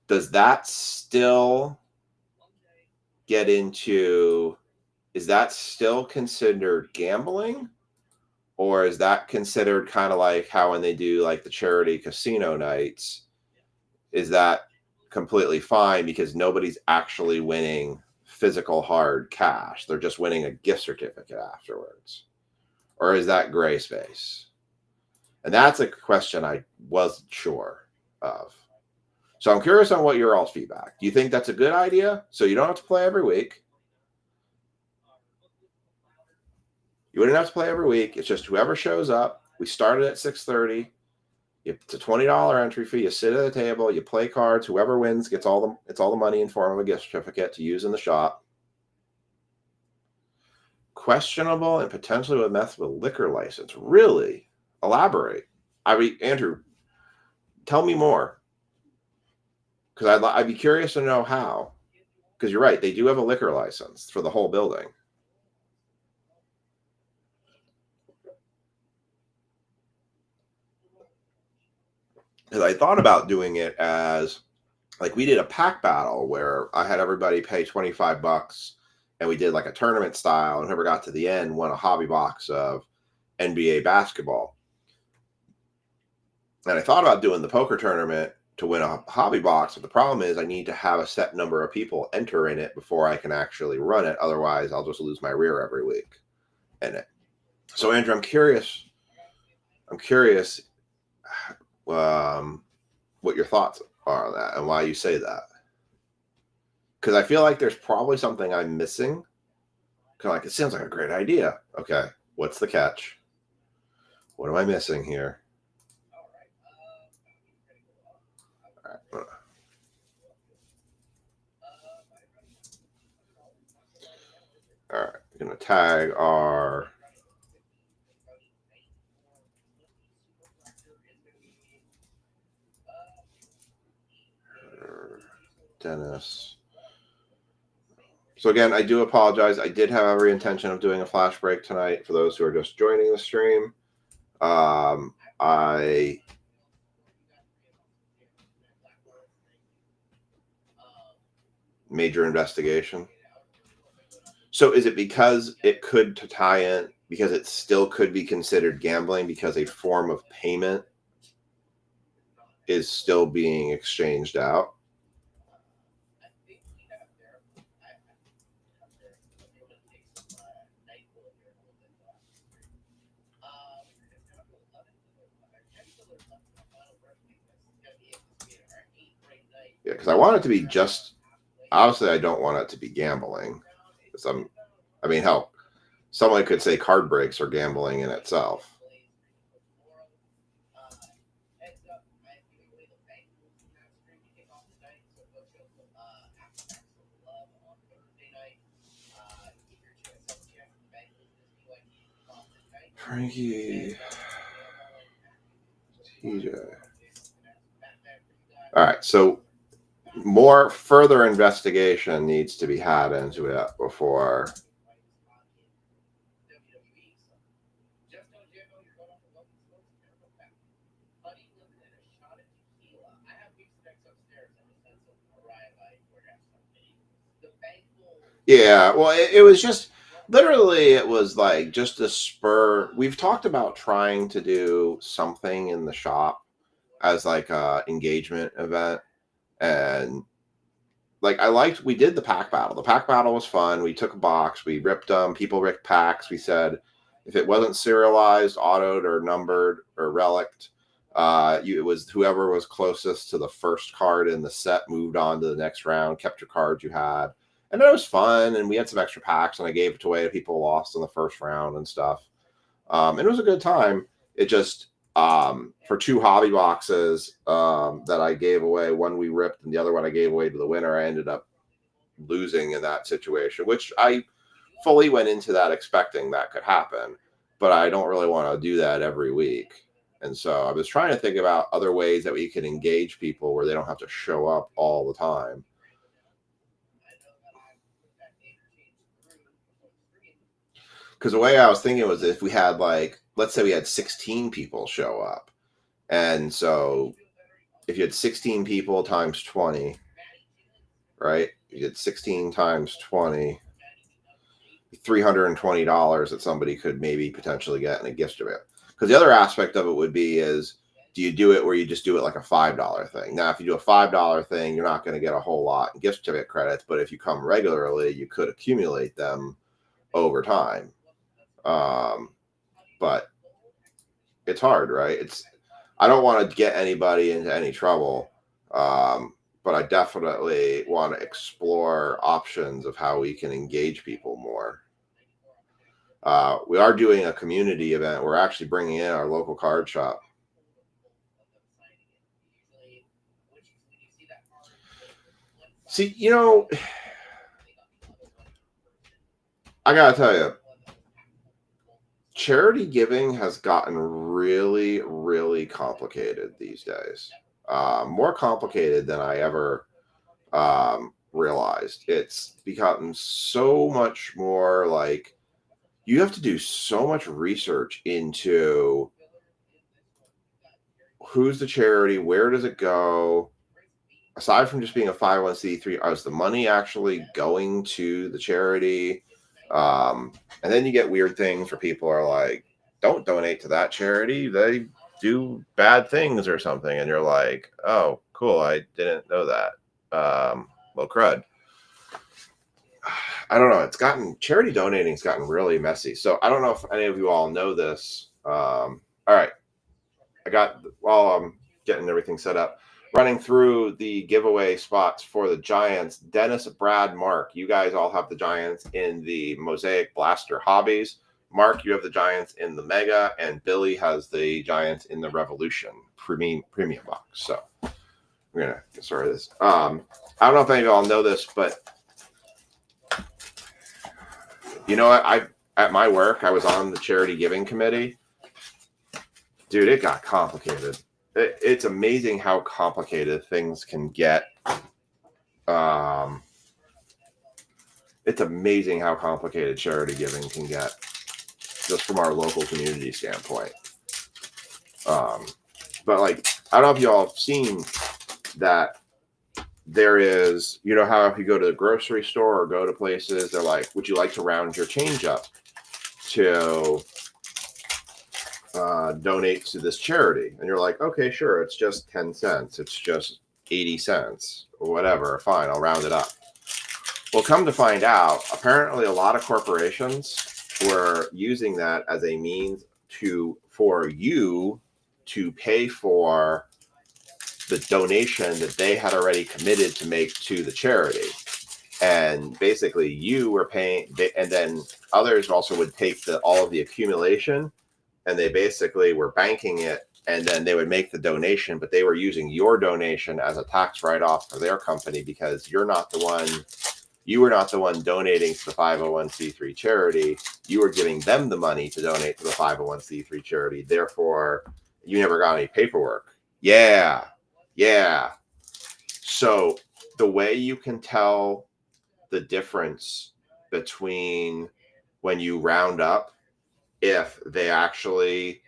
does that still get into, is that still considered gambling? Or is that considered kind of like how when they do like the charity casino nights, is that completely fine because nobody's actually winning physical hard cash? They're just winning a gift certificate afterwards. Or is that gray space? And that's a question I wasn't sure of. So I'm curious on what your all's feedback. Do you think that's a good idea? So you don't have to play every week. You wouldn't have to play every week. It's just whoever shows up. We started at 6:30. It's a $20 entry fee. You sit at the table. You play cards. Whoever wins gets all the money in form of a gift certificate to use in the shop. Questionable and potentially with meth with liquor license. Really? Elaborate. Andrew, tell me more. Because I'd be curious to know how. Because you're right. They do have a liquor license for the whole building. Because I thought about doing it as, like, we did a pack battle where I had everybody pay $25 and we did like a tournament style, and whoever got to the end won a hobby box of NBA basketball. And I thought about doing the poker tournament to win a hobby box, but the problem is I need to have a set number of people enter in it before I can actually run it. Otherwise, I'll just lose my rear every week in it. So, Andrew, I'm curious what your thoughts are on that and why you say that. Because I feel like there's probably something I'm missing. Kind of like, it sounds like a great idea. Okay, what's the catch? What am I missing here? All right, we're going to tag our Dennis. So again, I do apologize. I did have every intention of doing a flash break tonight for those who are just joining the stream. Major investigation. So is it because it could tie in, because it still could be considered gambling because a form of payment is still being exchanged out? Yeah, because I want it to be just, obviously I don't want it to be gambling. Hell, someone could say card breaks are gambling in itself. Frankie. TJ. All right, so more further investigation needs to be had into it before. Yeah, well, it was just literally, it was like just a spur. We've talked about trying to do something in the shop as like a engagement event, and like we did the pack battle. The pack battle was fun. We took a box, we ripped them. People ripped packs. We said if it wasn't serialized, autoed, or numbered or relicked, it was whoever was closest to the first card in the set moved on to the next round. Kept your cards you had, and it was fun. And we had some extra packs, and I gave it away to people who lost in the first round and stuff. And it was a good time. It just for two hobby boxes that I gave away, one we ripped and the other one I gave away to the winner, I ended up losing in that situation, which I fully went into that expecting that could happen, but I don't really want to do that every week. And so I was trying to think about other ways that we could engage people where they don't have to show up all the time. Because the way I was thinking was if we had, like, let's say we had 16 people show up. And so if you had 16 people times 20, right? You get 16 times 20, $320 that somebody could maybe potentially get in a gift certificate. Because the other aspect of it would be is, do you do it where you just do it like a $5 thing? Now, if you do a $5 thing, you're not going to get a whole lot in gift certificate credits, but if you come regularly, you could accumulate them over time. But it's hard, right? I don't want to get anybody into any trouble. But I definitely want to explore options of how we can engage people more. We are doing a community event. We're actually bringing in our local card shop. See, I gotta tell you, charity giving has gotten really, really complicated these days. More complicated than I ever realized. It's become so much more like you have to do so much research into who's the charity, where does it go, aside from just being a 501c3, is the money actually going to the charity? And then you get weird things where people are like, don't donate to that charity, they do bad things or something, and you're like, oh cool, I didn't know that. Well, crud. I don't know. Charity donating's gotten really messy. So I don't know if any of you all know this. All right. While I'm getting everything set up, running through the giveaway spots for the Giants. Dennis, Brad, Mark, you guys all have the Giants in the Mosaic Blaster Hobbies. Mark, you have the Giants in the Mega, and Billy has the Giants in the Revolution premium box. So we're gonna get started with this. I don't know if any of y'all know this, but you know what? At my work, I was on the charity giving committee. Dude, it got complicated. It's amazing how complicated things can get. It's amazing how complicated charity giving can get, just from our local community standpoint. But like, I don't know if y'all have seen that there is, how if you go to the grocery store or go to places, they're like, would you like to round your change up to donate to this charity? And you're like, okay, sure, it's just 10 cents, it's just 80 cents or whatever, fine, I'll round it up. Well, come to find out, apparently a lot of corporations were using that as a means for you to pay for the donation that they had already committed to make to the charity. And basically you were paying, and then others also would take all of the accumulation, and they basically were banking it, and then they would make the donation, but they were using your donation as a tax write-off for their company, because you were not the one donating to the 501c3 charity. You were giving them the money to donate to the 501c3 charity. Therefore, you never got any paperwork. Yeah. So the way you can tell the difference between when you round up, if they actually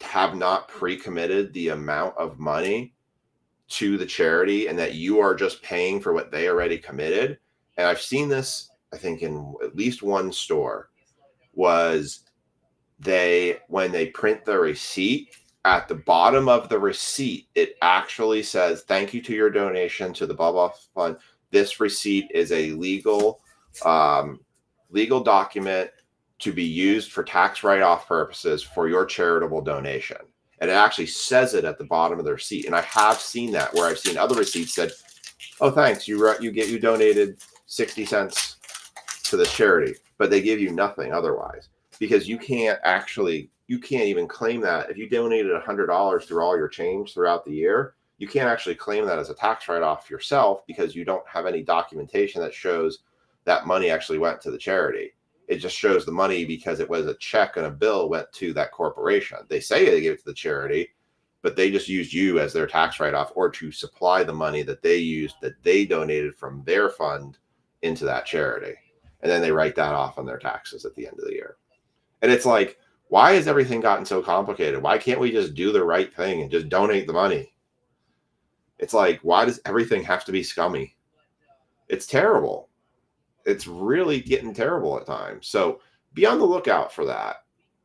have not pre-committed the amount of money to the charity and that you are just paying for what they already committed. And I've seen this I think in at least one store, was when they print the receipt, at the bottom of the receipt, it actually says, "Thank you to your donation to the blah blah fund. This receipt is a legal document to be used for tax write-off purposes for your charitable donation." And it actually says it at the bottom of the receipt. And I have seen that where I've seen other receipts said, "Oh, thanks, you donated 60 cents to this charity," but they give you nothing otherwise, because you can't even claim that if you donated $100 through all your change throughout the year. You can't actually claim that as a tax write-off yourself, because you don't have any documentation that shows that money actually went to the charity. It just shows the money because it was a check and a bill went to that corporation. They say they gave it to the charity, but they just used you as their tax write-off, or to supply the money that they used, that they donated from their fund, into that charity. And then they write that off on their taxes at the end of the year. And it's like, why has everything gotten so complicated? Why can't we just do the right thing and just donate the money? It's like, why does everything have to be scummy? It's terrible. It's really getting terrible at times. So be on the lookout for that.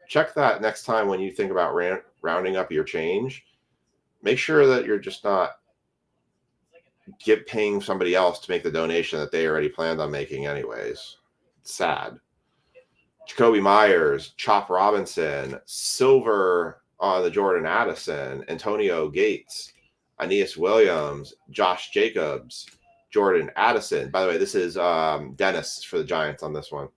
Check that next time when you think about rounding up your change. Make sure that you're just not paying somebody else to make the donation that they already planned on making anyways. It's sad. Jacoby Myers, Chop Robinson, silver on the Jordan Addison, Antonio Gates, Aeneas Williams, Josh Jacobs, Jordan Addison. By the way, this is Dennis for the Giants on this one.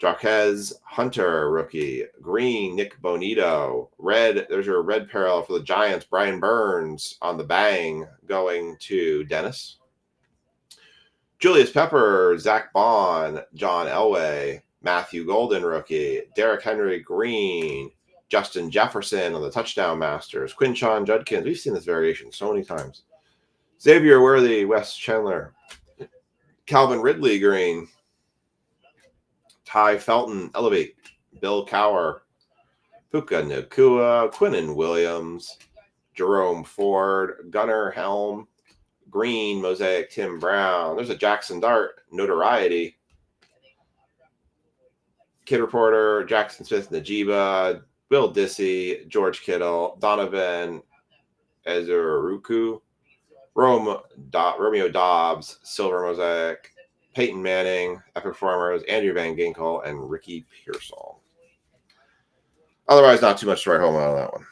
Jarquez Hunter, rookie. Green, Nick Bonito. Red, there's your red parallel for the Giants. Brian Burns on the bang, going to Dennis. Julius Pepper, Zach Bond, John Elway, Matthew Golden, rookie. Derrick Henry, green. Justin Jefferson on the touchdown masters. Quinshon Judkins. We've seen this variation so many times. Xavier Worthy, Wes Chandler. Calvin Ridley, green. Ty Felton, elevate. Bill Cower. Puka Nacua. Quinnen Williams. Jerome Ford. Gunnar Helm. Green, Mosaic, Tim Brown. There's a Jackson Dart, notoriety. Kid Reporter, Jackson Smith, Najiba, Will Dissy, George Kittle, Donovan Ezeruku, Romeo Dobbs, Silver Mosaic, Peyton Manning, Epic Farmers, Andrew Van Ginkel, and Ricky Pearsall. Otherwise, not too much to write home on that one.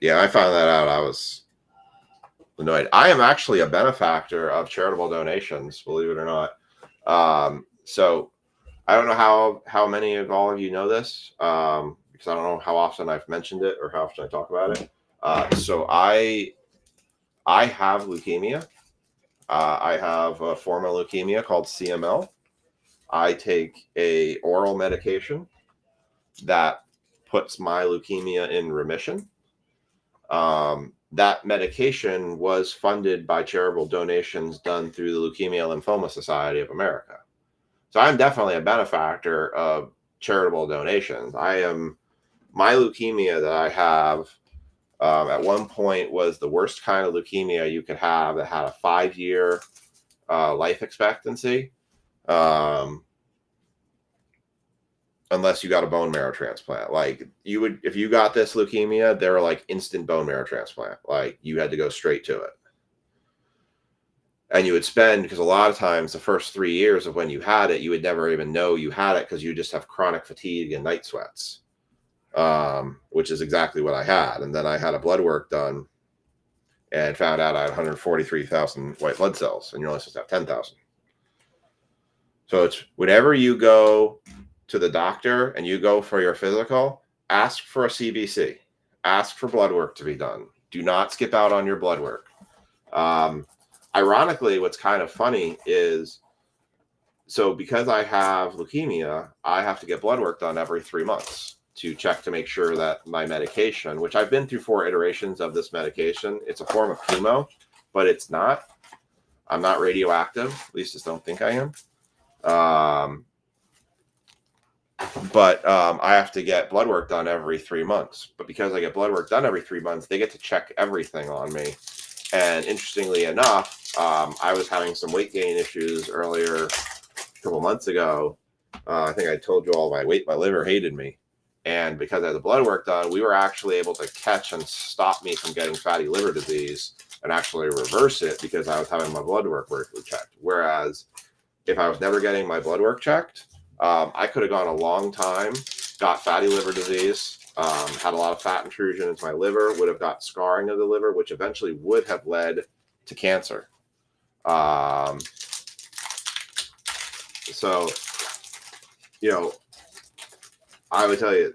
Yeah, I found that out. I was annoyed. I am actually a benefactor of charitable donations, believe it or not. So I don't know how many of all of you know this, because I don't know how often I've mentioned it or how often I talk about it. So I have leukemia. I have a form of leukemia called CML. I take a oral medication that puts my leukemia in remission. That medication was funded by charitable donations done through the Leukemia Lymphoma Society of America. So I'm definitely a benefactor of charitable donations. My leukemia that I have at one point was the worst kind of leukemia you could have, that had a 5-year life expectancy. Unless you got a bone marrow transplant. Like, you would, if you got this leukemia, they were like instant bone marrow transplant. Like, you had to go straight to it. And you would spend, because a lot of times the first 3 years of when you had it, you would never even know you had it, because you just have chronic fatigue and night sweats, which is exactly what I had. And then I had a blood work done and found out I had 143,000 white blood cells, and you're only supposed to have 10,000. So it's whenever you go to the doctor and you go for your physical, ask for a CBC. Ask for blood work to be done. Do not skip out on your blood work. Ironically, what's kind of funny is, so because I have leukemia, I have to get blood work done every 3 months to check to make sure that my medication, which I've been through 4 iterations of this medication, it's a form of chemo, but it's not. I'm not radioactive. At least I don't think I am. But I have to get blood work done every 3 months. But because I get blood work done every 3 months, they get to check everything on me. And interestingly enough, I was having some weight gain issues earlier a couple months ago. I think I told you all my liver hated me. And because I had the blood work done, we were actually able to catch and stop me from getting fatty liver disease and actually reverse it because I was having my blood work checked. Whereas if I was never getting my blood work checked, I could have gone a long time, got fatty liver disease, had a lot of fat intrusion into my liver, would have got scarring of the liver, which eventually would have led to cancer. So, I would tell you,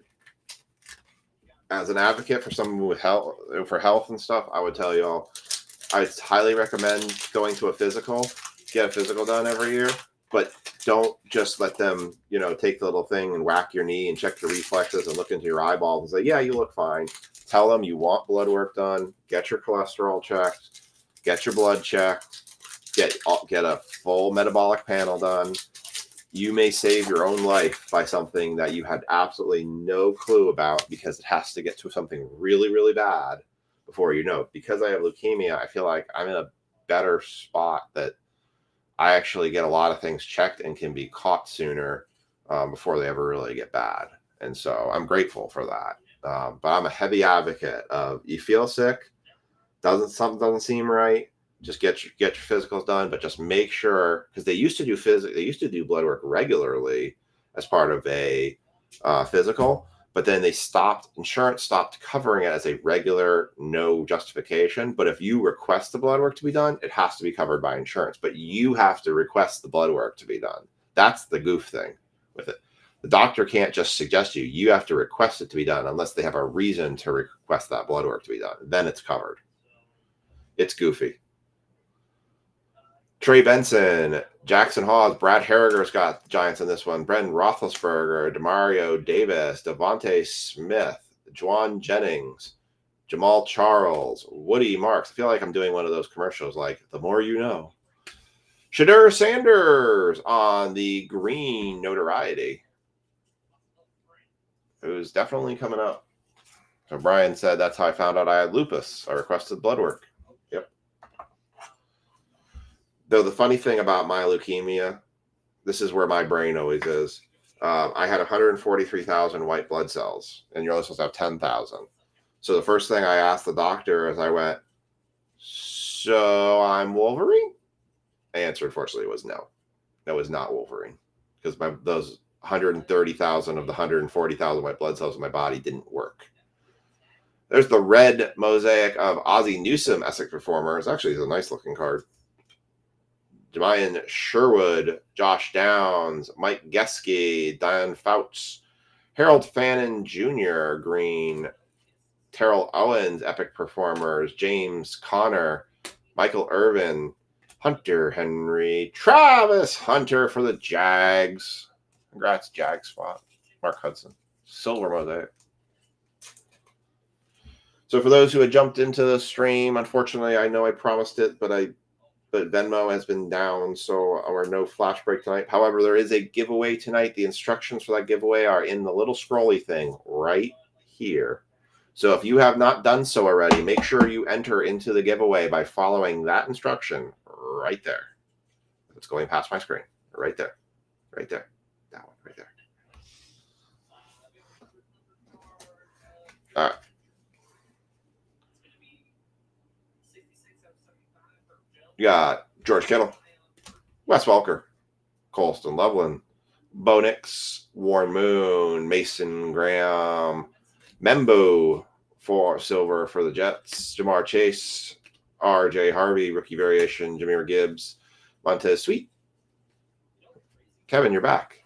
as an advocate for someone with health and stuff, I would tell you all, I highly recommend going to a physical, get a physical done every year, but don't just let them, take the little thing and whack your knee and check your reflexes and look into your eyeballs and say, yeah, you look fine. Tell them you want blood work done, get your cholesterol checked, get your blood checked, get a full metabolic panel done. You may save your own life by something that you had absolutely no clue about because it has to get to something really, really bad before you know. Because I have leukemia, I feel like I'm in a better spot that I actually get a lot of things checked and can be caught sooner before they ever really get bad. And so I'm grateful for that. But I'm a heavy advocate of, you feel sick, something doesn't seem right, just get your physicals done, but just make sure, because they used to do blood work regularly as part of a physical, but then insurance stopped covering it as a regular, no justification. But if you request the blood work to be done, it has to be covered by insurance, but you have to request the blood work to be done. That's the goof thing with it. The doctor can't just suggest you have to request it to be done unless they have a reason to request that blood work to be done. Then it's covered. It's goofy. Trey Benson, Jackson Hawes, Brad Harriger's got Giants in this one. Brendan Roethlisberger, Demario Davis, Devontae Smith, Juwan Jennings, Jamal Charles, Woody Marks. I feel like I'm doing one of those commercials like, the more you know. Shedeur Sanders on the green notoriety, who's definitely coming up. So Brian said, that's how I found out I had lupus. I requested blood work. Yep. Though the funny thing about my leukemia, this is where my brain always is. I had 143,000 white blood cells, and you're only supposed to have 10,000. So the first thing I asked the doctor as I went, so I'm Wolverine? The answer, unfortunately, was no. That was not Wolverine, because those 130,000 of the 140,000 white blood cells in my body didn't work. There's the red mosaic of Ozzie Newsome-esque performers. Actually, it's a nice-looking card. Jemian Sherwood, Josh Downs, Mike Gesky, Diane Fouts, Harold Fannin Jr., green, Terrell Owens, epic performers, James Conner, Michael Irvin, Hunter Henry, Travis Hunter for the Jags. Congrats, Jags spot. Mark Hudson, silver mosaic. So for those who had jumped into the stream, unfortunately, I know I promised it, but Venmo has been down, so we're no flash break tonight. However, there is a giveaway tonight. The instructions for that giveaway are in the little scrolly thing right here. So if you have not done so already, make sure you enter into the giveaway by following that instruction right there. It's going past my screen. Right there. Right there. That one right there. All right. You got George Kittle, Wes Welker, Colston Loveland, Bo Nix, Warren Moon, Mason Graham, Membo for silver for the Jets, Jamar Chase, R.J. Harvey, rookie variation, Jahmyr Gibbs, Montez Sweet. Kevin, you're back.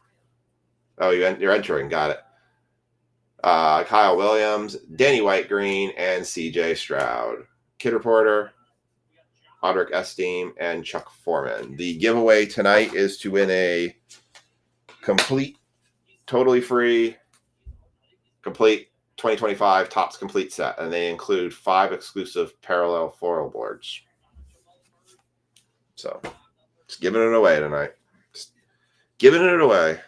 Oh, you're entering. Got it. Kyle Williams, Danny White-Green, and C.J. Stroud. Kid Reporter, Audric Esteen, and Chuck Foreman. The giveaway tonight is to win a complete, totally free, complete 2025 Topps Complete set, and they include 5 exclusive parallel foil boards. So, just giving it away tonight. Just giving it away.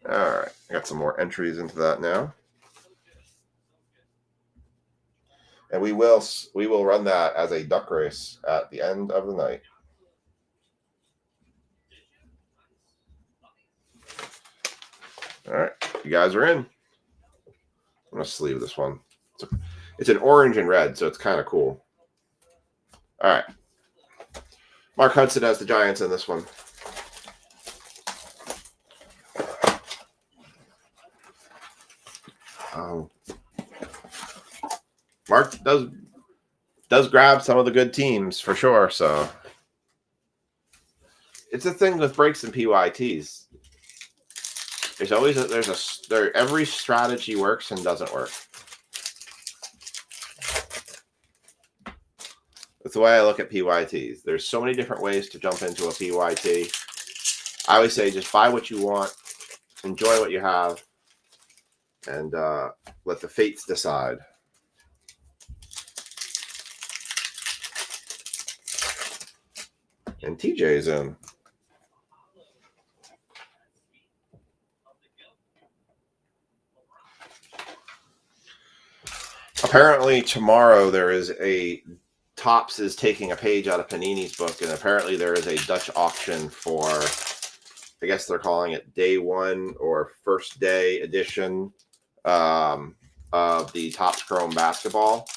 All right, I got some more entries into that now. And we will run that as a duck race at the end of the night. All right, you guys are in. I'm gonna sleeve this one. It's an orange and red, so it's kind of cool. All right. Mark Hudson has the Giants in this one. Mark does grab some of the good teams for sure. So it's a thing with breaks and PYTs. There's always every strategy works and doesn't work. That's the way I look at PYTs. There's so many different ways to jump into a PYT. I always say just buy what you want, enjoy what you have, and let the fates decide. And TJ's in. Apparently tomorrow there is Topps is taking a page out of Panini's book, and apparently there is a Dutch auction for, I guess they're calling it day one or first day edition of the Topps Chrome basketball.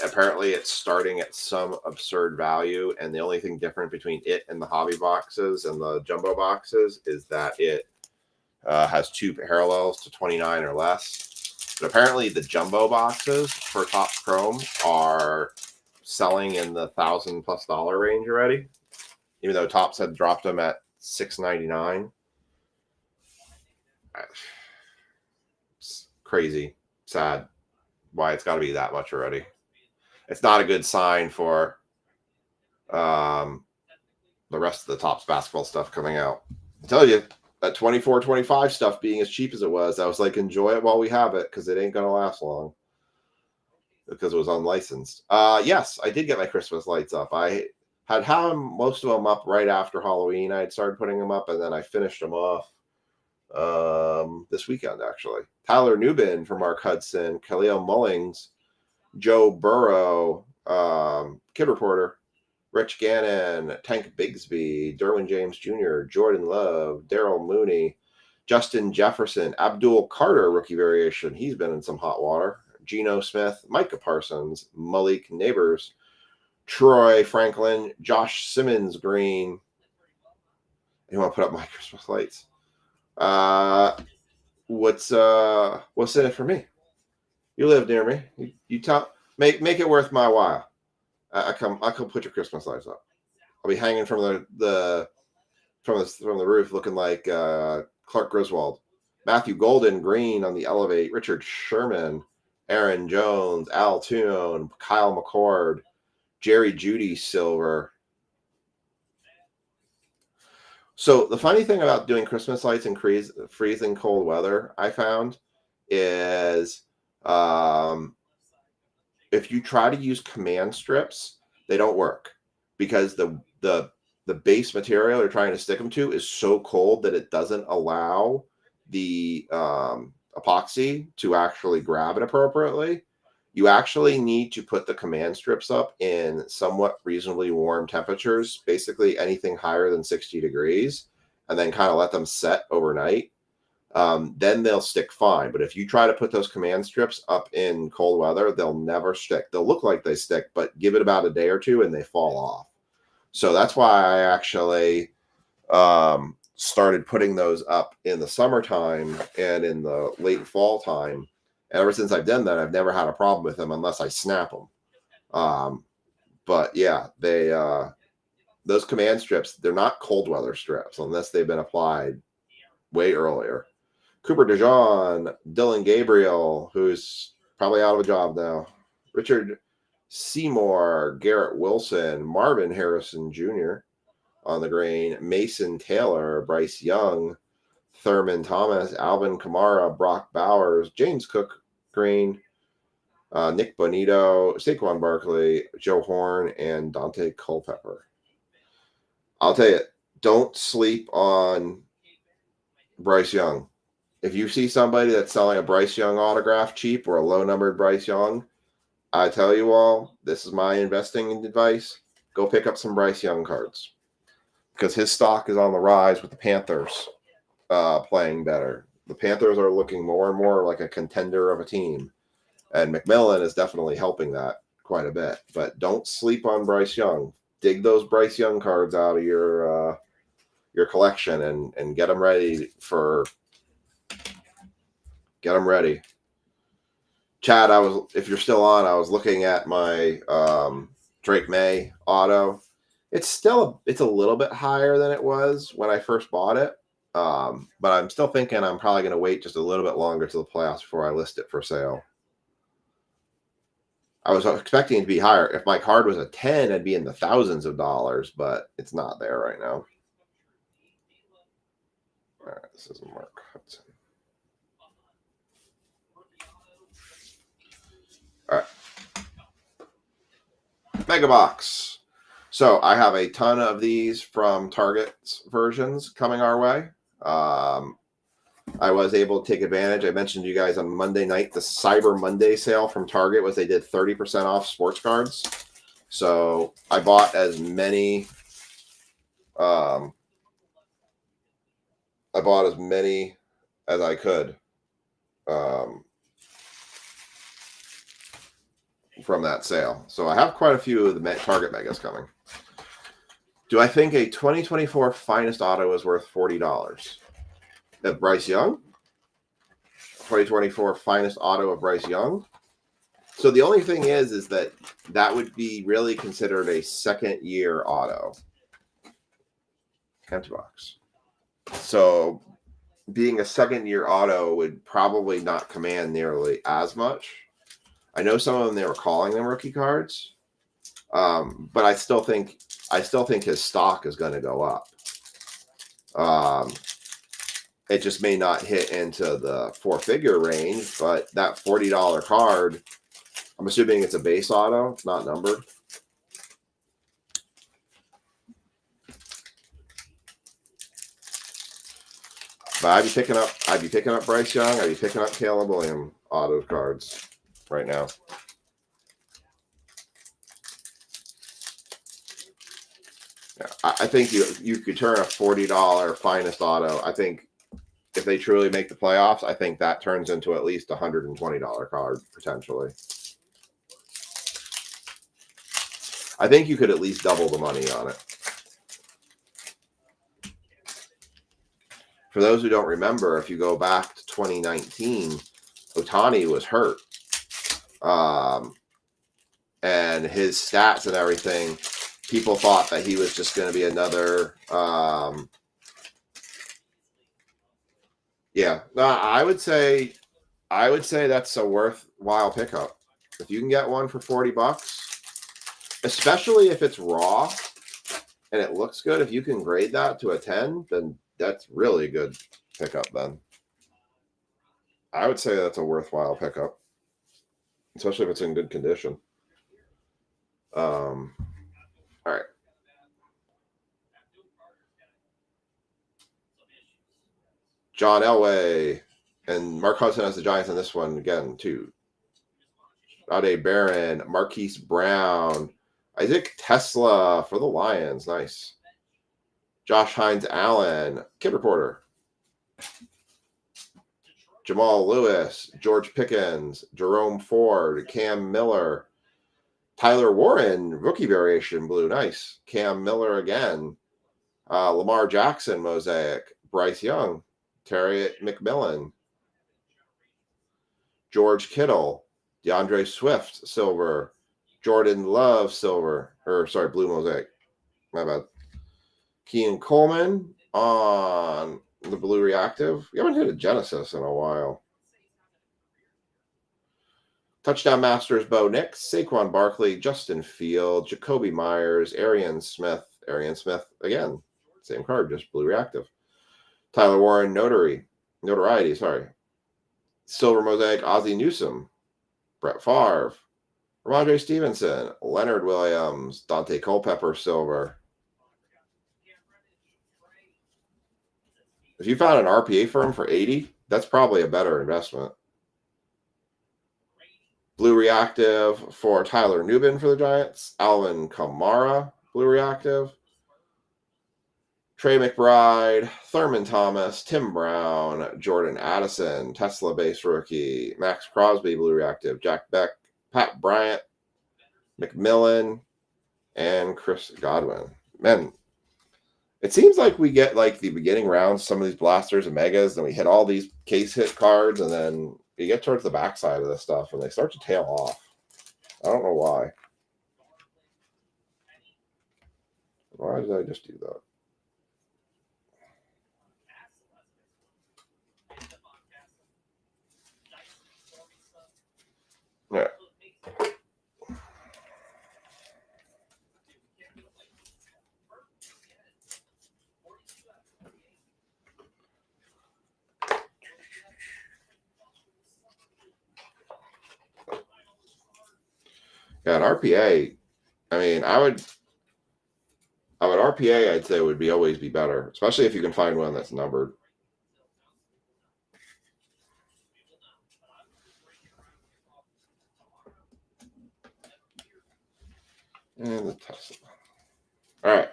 Apparently it's starting at some absurd value, and the only thing different between it and the hobby boxes and the jumbo boxes is that it has two parallels to 29 or less. But apparently the jumbo boxes for Topps Chrome are selling in the $1,000+ range already, even though Topps had dropped them at $6.99. It's crazy, sad. Why it's got to be that much already. It's not a good sign for the rest of the Topps basketball stuff coming out. I tell you, that 24-25 stuff being as cheap as it was, I was like, enjoy it while we have it, because it ain't going to last long. Because it was unlicensed. Yes, I did get my Christmas lights up. I had most of them up right after Halloween. I had started putting them up, and then I finished them off this weekend, actually. Tyler Nubin for Mark Hudson, Khalil Mullings, Joe Burrow, Kid Reporter, Rich Gannon, Tank Bigsby, Derwin James Jr., Jordan Love, Daryl Mooney, Justin Jefferson, Abdul Carter, rookie variation. He's been in some hot water. Geno Smith, Micah Parsons, Malik Neighbors, Troy Franklin, Josh Simmons green. You want to put up my Christmas lights? What's in it for me? You live near me. You make it worth my while. I come put your Christmas lights up. I'll be hanging from the roof, looking like Clark Griswold. Matthew Golden green on the Elevate. Richard Sherman, Aaron Jones, Al Toon, Kyle McCord, Jerry Jeudy silver. So the funny thing about doing Christmas lights in freezing cold weather, I found, is if you try to use command strips, they don't work, because the base material you're trying to stick them to is so cold that it doesn't allow the epoxy to actually grab it appropriately. You actually need to put the command strips up in somewhat reasonably warm temperatures, basically anything higher than 60 degrees, and then kind of let them set overnight. Then they'll stick fine. But if you try to put those command strips up in cold weather, they'll never stick. They'll look like they stick, but give it about a day or two and they fall off. So that's why I actually started putting those up in the summertime and in the late fall time. And ever since I've done that, I've never had a problem with them unless I snap them. But yeah, those command strips, they're not cold weather strips unless they've been applied way earlier. Cooper DeJean, Dylan Gabriel, who's probably out of a job now. Richard Seymour, Garrett Wilson, Marvin Harrison Jr. on the green. Mason Taylor, Bryce Young, Thurman Thomas, Alvin Kamara, Brock Bowers, James Cook green, Nick Bonito, Saquon Barkley, Joe Horn, and Dante Culpepper. I'll tell you, don't sleep on Bryce Young. If you see somebody that's selling a Bryce Young autograph cheap or a low-numbered Bryce Young, I tell you all, this is my investing advice. Go pick up some Bryce Young cards because his stock is on the rise with the Panthers playing better. The Panthers are looking more and more like a contender of a team, and McMillan is definitely helping that quite a bit. But don't sleep on Bryce Young. Dig those Bryce Young cards out of your collection and get them ready for. Get them ready. Chad, if you're still on, I was looking at my Drake May auto. It's a little bit higher than it was when I first bought it. But I'm still thinking I'm probably going to wait just a little bit longer to the playoffs before I list it for sale. I was expecting it to be higher. If my card was a 10, I'd be in the thousands of dollars, but it's not there right now. All right, this is Mark Hudson. All right. Mega Box. So I have a ton of these from Target's versions coming our way. I was able to take advantage. I mentioned to you guys on Monday night, the Cyber Monday sale from Target was they did 30% off sports cards. So I bought as many. I bought as many as I could from that sale. So I have quite a few of the Target Megas coming. Do I think a 2024 Finest Auto is worth $40? Of Bryce Young? 2024 Finest Auto of Bryce Young? So the only thing is that would be really considered a second-year auto. Empty box. So being a second-year auto would probably not command nearly as much. I know some of them they were calling them rookie cards, but I still think his stock is going to go up. It just may not hit into the four-figure range, but that $40 card, I'm assuming it's a base auto. It's not numbered. But I'd be picking up Bryce Young. I'd be picking up Caleb Williams auto cards right now. Yeah, I think you could turn a $40 Finest Auto. I think if they truly make the playoffs, I think that turns into at least a $120 card potentially. I think you could at least double the money on it. For those who don't remember, if you go back to 2019, Ohtani was hurt. And his stats and everything, people thought that he was just going to be another. I would say that's a worthwhile pickup. If you can get one for $40, especially if it's raw and it looks good, if you can grade that to a 10, then that's really a good pickup then. I would say that's a worthwhile pickup, especially if it's in good condition. All right. John Elway and Mark Hudson has the Giants on this one again, too. Ade Barron, Marquise Brown, Isaac Tesla for the Lions. Nice. Josh Hines Allen, Kid Reporter. Jamal Lewis, George Pickens, Jerome Ford, Cam Miller, Tyler Warren, rookie variation blue. Nice. Cam Miller again. Lamar Jackson, Mosaic. Bryce Young. Terry McMillan. George Kittle. DeAndre Swift, silver. Jordan Love, silver. Blue Mosaic. My bad. Keenan Coleman on the blue reactive. We haven't hit a Genesis in a while. Touchdown Masters, Bo Nix, Saquon Barkley, Justin Field, Jacoby Myers, Arian Smith, again, same card, just blue reactive. Tyler Warren, notoriety, Silver Mosaic, Ozzie Newsome, Brett Favre, Ramondre Stevenson, Leonard Williams, Dante Culpepper, silver. If you found an RPA firm for $80, that's probably a better investment. Blue reactive for Tyler Nubin for the Giants. Alvin Kamara, blue reactive. Trey McBride, Thurman Thomas, Tim Brown, Jordan Addison, Tesla base rookie, Max Crosby, blue reactive, Jack Beck, Pat Bryant, McMillan, and Chris Godwin. Man, it seems like we get like the beginning rounds, some of these blasters and megas, and we hit all these case hit cards, and then you get towards the backside of this stuff, and they start to tail off. I don't know why. Why did I just do that? Yeah. Yeah, an RPA. I mean, I would RPA. I'd say would be always be better, especially if you can find one that's numbered. And the Tesla. All right,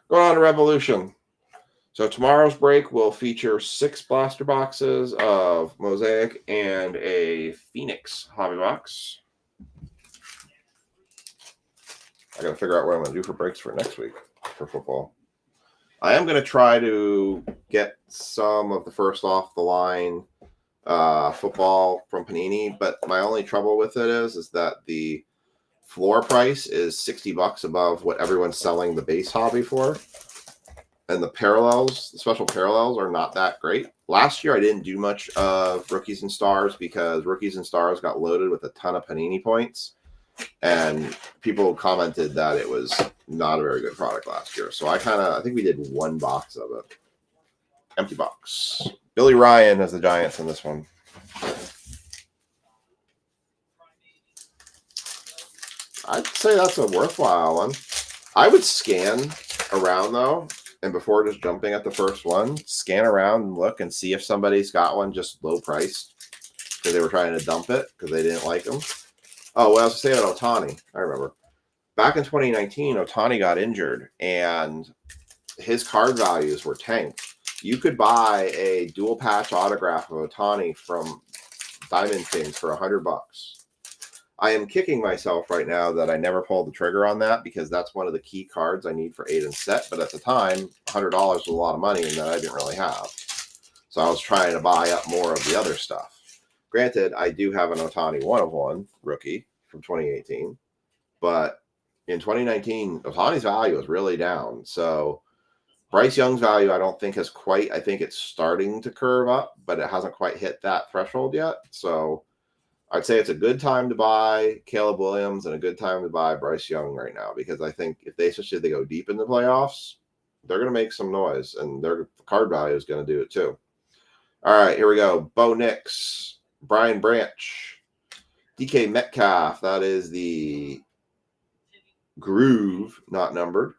going on to Revolution. So tomorrow's break will feature 6 blaster boxes of Mosaic and a Phoenix hobby box. I got to figure out what I'm going to do for breaks for next week for football. I am going to try to get some of the first off the line football from Panini, but my only trouble with it is that the floor price is $60 above what everyone's selling the base hobby for. And the parallels, the special parallels, are not that great. Last year, I didn't do much of Rookies and Stars because Rookies and Stars got loaded with a ton of Panini points. And people commented that it was not a very good product last year. So I think we did 1 box of it. Empty box. Billy Ryan has the Giants in this one. I'd say that's a worthwhile one. I would scan around, though, and before just jumping at the first one, scan around and look and see if somebody's got one just low priced because they were trying to dump it because they didn't like them. Oh, well, I was saying about Ohtani. I remember. Back in 2019, Ohtani got injured, and his card values were tanked. You could buy a dual patch autograph of Ohtani from Diamond Kings for $100. I am kicking myself right now that I never pulled the trigger on that because that's one of the key cards I need for Aiden's set. But at the time, $100 was a lot of money and that I didn't really have. So I was trying to buy up more of the other stuff. Granted, I do have an Ohtani 1/1 rookie from 2018. But in 2019, Ohtani's value is really down. So Bryce Young's value, I don't think has quite, I think it's starting to curve up, but it hasn't quite hit that threshold yet. So I'd say it's a good time to buy Caleb Williams and a good time to buy Bryce Young right now because I think if they, especially if they go deep in the playoffs, they're going to make some noise and their card value is going to do it too. All right, here we go. Bo Nix, Brian Branch, DK Metcalf. That is the Groove, not numbered.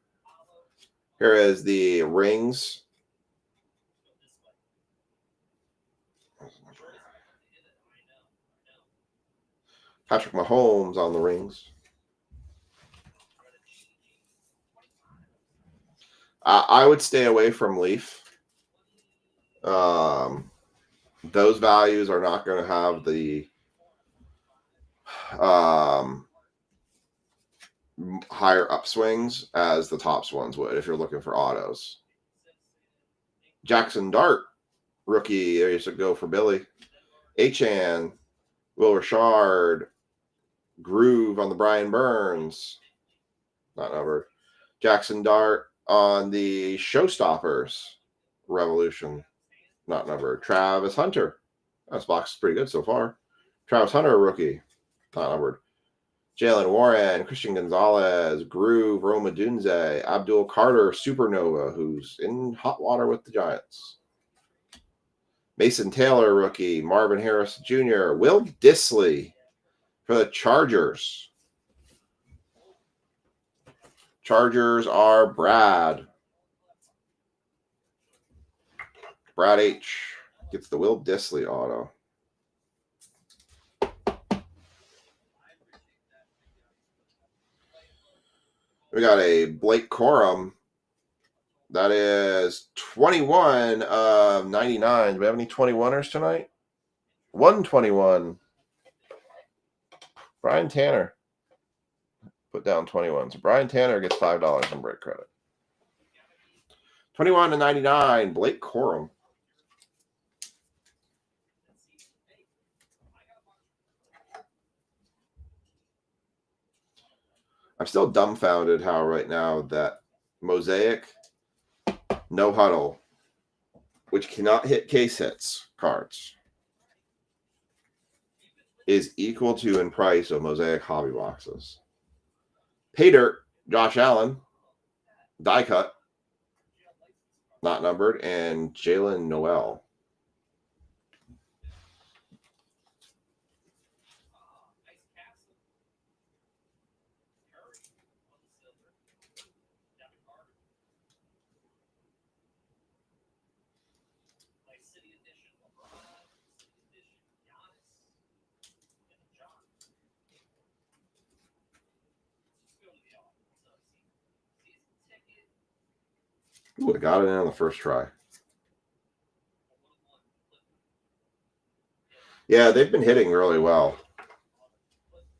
Here is the Rings. Patrick Mahomes on the Rings. I would stay away from Leaf. Those values are not going to have the higher upswings as the tops ones would if you're looking for autos. Jackson Dart, rookie. There you should go for Billy. Achan, Will Richard, Groove on the Brian Burns. Not numbered. Jackson Dart on the Showstoppers Revolution. Not numbered. Travis Hunter. This box is pretty good so far. Travis Hunter, rookie. Not numbered. Jalen Warren, Christian Gonzalez, Groove, Roma Dunze, Abdul Carter, Supernova, who's in hot water with the Giants. Mason Taylor, rookie. Marvin Harris Jr. Will Dissly for the Chargers. Chargers are Brad. Brad H. gets the Will Dissly auto. We got a Blake Corum. That is 21 of 99. Do we have any 21ers tonight? 121. Brian Tanner. Put down 21. So Brian Tanner gets $5 on break credit. 21 to 99. Blake Corum. I'm still dumbfounded how right now that Mosaic No Huddle, which cannot hit case hits cards, is equal to in price of Mosaic hobby boxes. Pay Dirt, Josh Allen, die cut, not numbered, and Jalen Noel. Ooh, I got it in on the first try. Yeah, they've been hitting really well.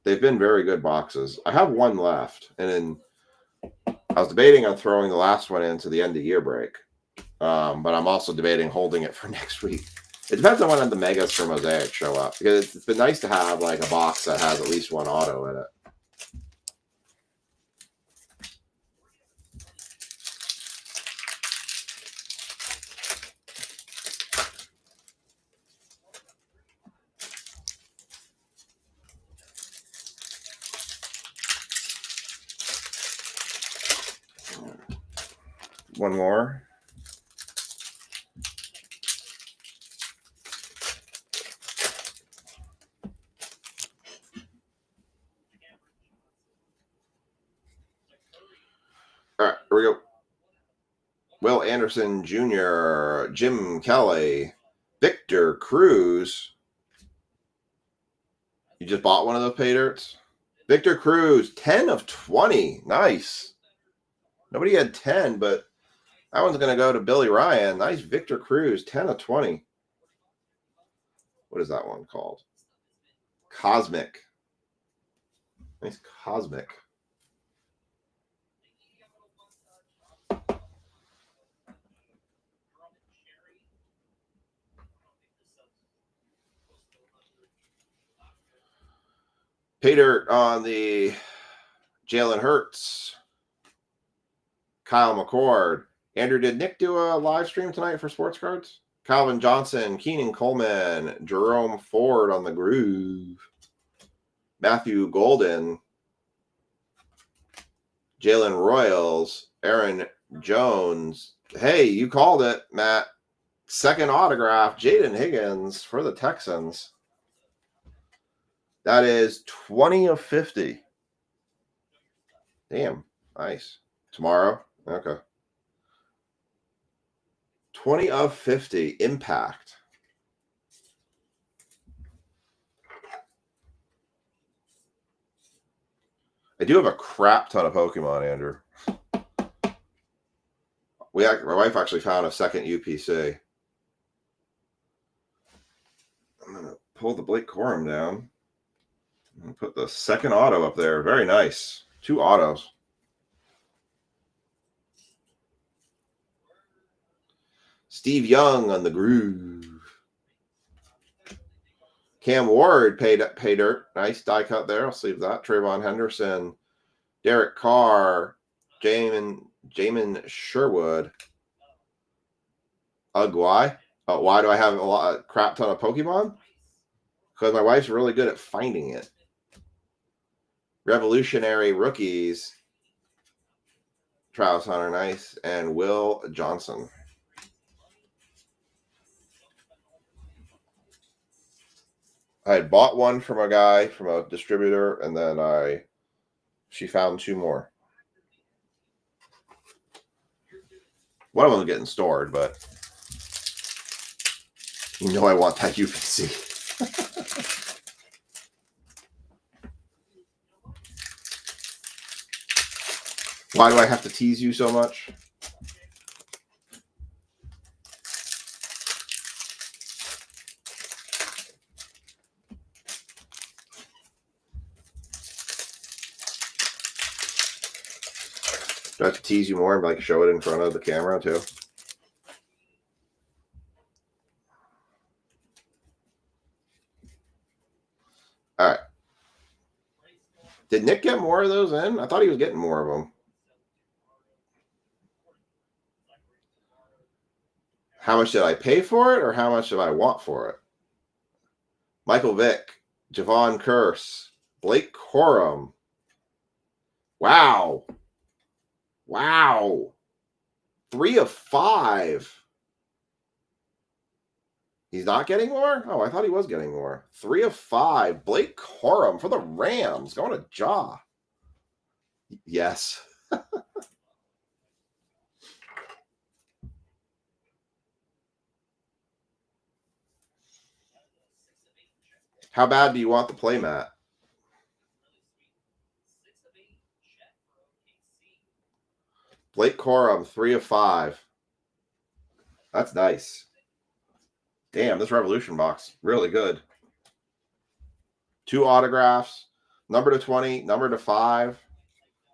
They've been very good boxes. I have one left, and then I was debating on throwing the last one into the end of year break, but I'm also debating holding it for next week. It depends on when the megas for Mosaic show up, because it's been nice to have like a box that has at least one auto in it. One more. All right, here we go. Will Anderson Jr., Jim Kelly, Victor Cruz. You just bought one of those pay dirts? Victor Cruz, 10 of 20. Nice. Nobody had 10, but that one's going to go to Billy Ryan. Nice Victor Cruz, 10 of 20. What is that one called? Cosmic. Nice Cosmic. Pay dirt on the Jalen Hurts. Kyle McCord. Andrew, did Nick do a live stream tonight for Sports Cards? Calvin Johnson, Keenan Coleman, Jerome Ford on the groove. Matthew Golden. Jalen Royals. Aaron Jones. Hey, you called it, Matt. Second autograph, Jaden Higgins for the Texans. That is 20 of 50. Damn, nice. Tomorrow? Okay. 20 of 50, impact. I do have a crap ton of Pokemon, Andrew. My wife actually found a second UPC. I'm going to pull the Blake Corum down. And put the second auto up there. Very nice. 2 autos. Steve Young on the groove. Cam Ward pay dirt. Nice die cut there. I'll sleeve that. Trayvon Henderson. Derek Carr. Jamin Sherwood. Why? Why do I have a crap ton of Pokemon? Because my wife's really good at finding it. Revolutionary rookies. Travis Hunter, nice. And Will Johnson. I had bought one from a guy, from a distributor, and then she found 2 more. One of them was getting stored, but you know I want that UPC. Why do I have to tease you so much? Do I have to tease you more and like show it in front of the camera too? All right. Did Nick get more of those in? I thought he was getting more of them. How much did I pay for it, or how much did I want for it? Michael Vick, Javon Curse, Blake Corum. Wow. Wow. 3 of 5. He's not getting more? Oh, I thought he was getting more. 3 of 5. Blake Corum for the Rams. Going to Jaw. Yes. How bad do you want the play mat? Blake Corum, 3 of 5. That's nice. Damn, this Revolution box, really good. 2 autographs, number to 20, number to 5.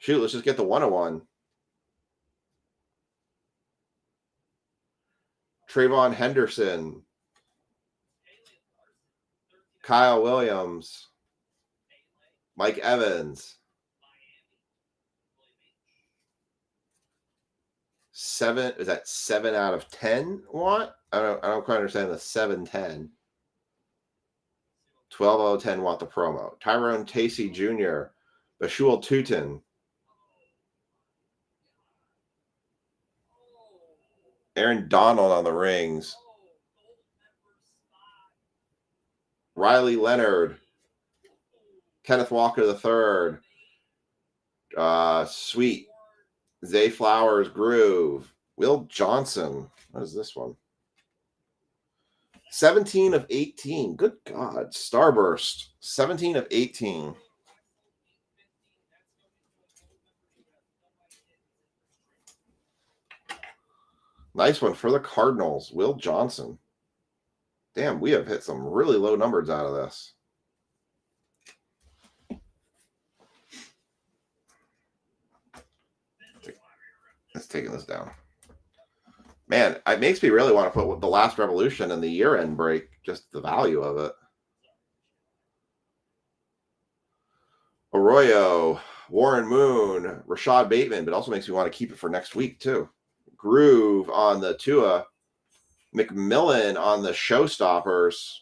Shoot, let's just get the 101. Trayvon Henderson, Kyle Williams, Mike Evans. 7, is that 7 out of 10 want? I don't quite understand the 7-10. 12 out of 10 want the promo. Tyrone Tacey Jr., Bashul Tutin, Aaron Donald on the rings, Riley Leonard, Kenneth Walker III, Sweet, Zay Flowers Groove, Will Johnson. What is this one? 17 of 18. Good God. Starburst. 17 of 18. Nice one for the Cardinals. Will Johnson. Damn, we have hit some really low numbers out of this. Let's taking this down. Man, it makes me really want to put the last Revolution in the year-end break. Just the value of it. Arroyo, Warren Moon, Rashad Bateman, but also makes me want to keep it for next week too. Groove on the Tua, McMillan on the Showstoppers,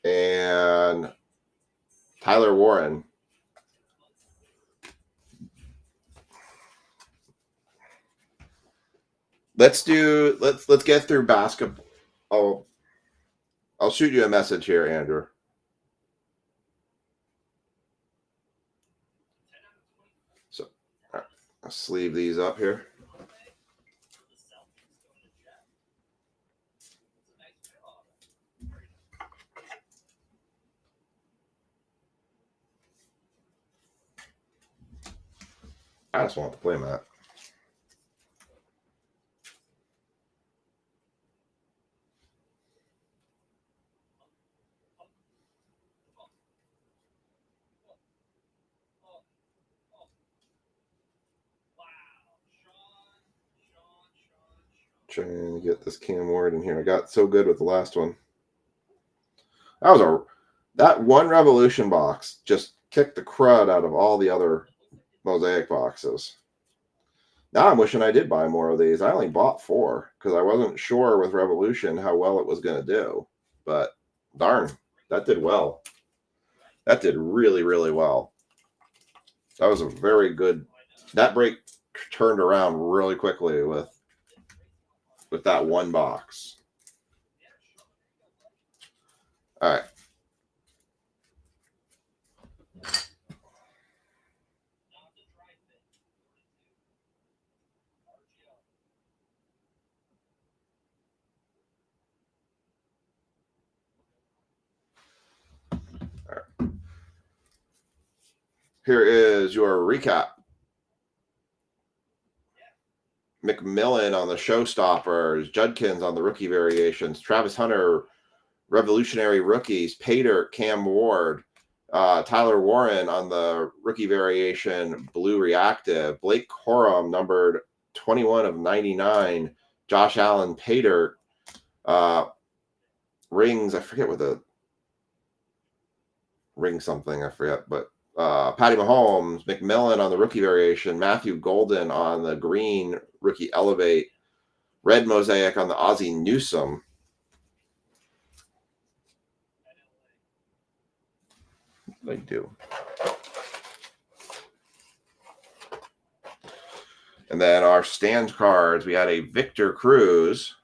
and Tyler Warren. Let's get through basketball. I'll shoot you a message here, Andrew. So all right, I'll sleeve these up here. I just want the play mat. Trying to get this Cam Ward in here. I got so good with the last one. That one Revolution box just kicked the crud out of all the other Mosaic boxes. Now I'm wishing I did buy more of these. I only bought 4 because I wasn't sure with Revolution how well it was going to do. But darn, that did well. That did really, really well. That was a very good. That break turned around really quickly with that one box. All right. Here is your recap McMillan on the showstoppers, Judkins on the rookie variations, Travis Hunter, revolutionary rookies, Pater, Cam Ward, Tyler Warren on the rookie variation, blue reactive, Blake Corum numbered 21 of 99, Josh Allen, Pater, rings, I forget what the ring something, I forget, but Patty Mahomes, McMillan on the rookie variation, Matthew Golden on the green rookie elevate, red mosaic on the Ozzie Newsome. They do. And then our stand cards, we had a Victor Cruz,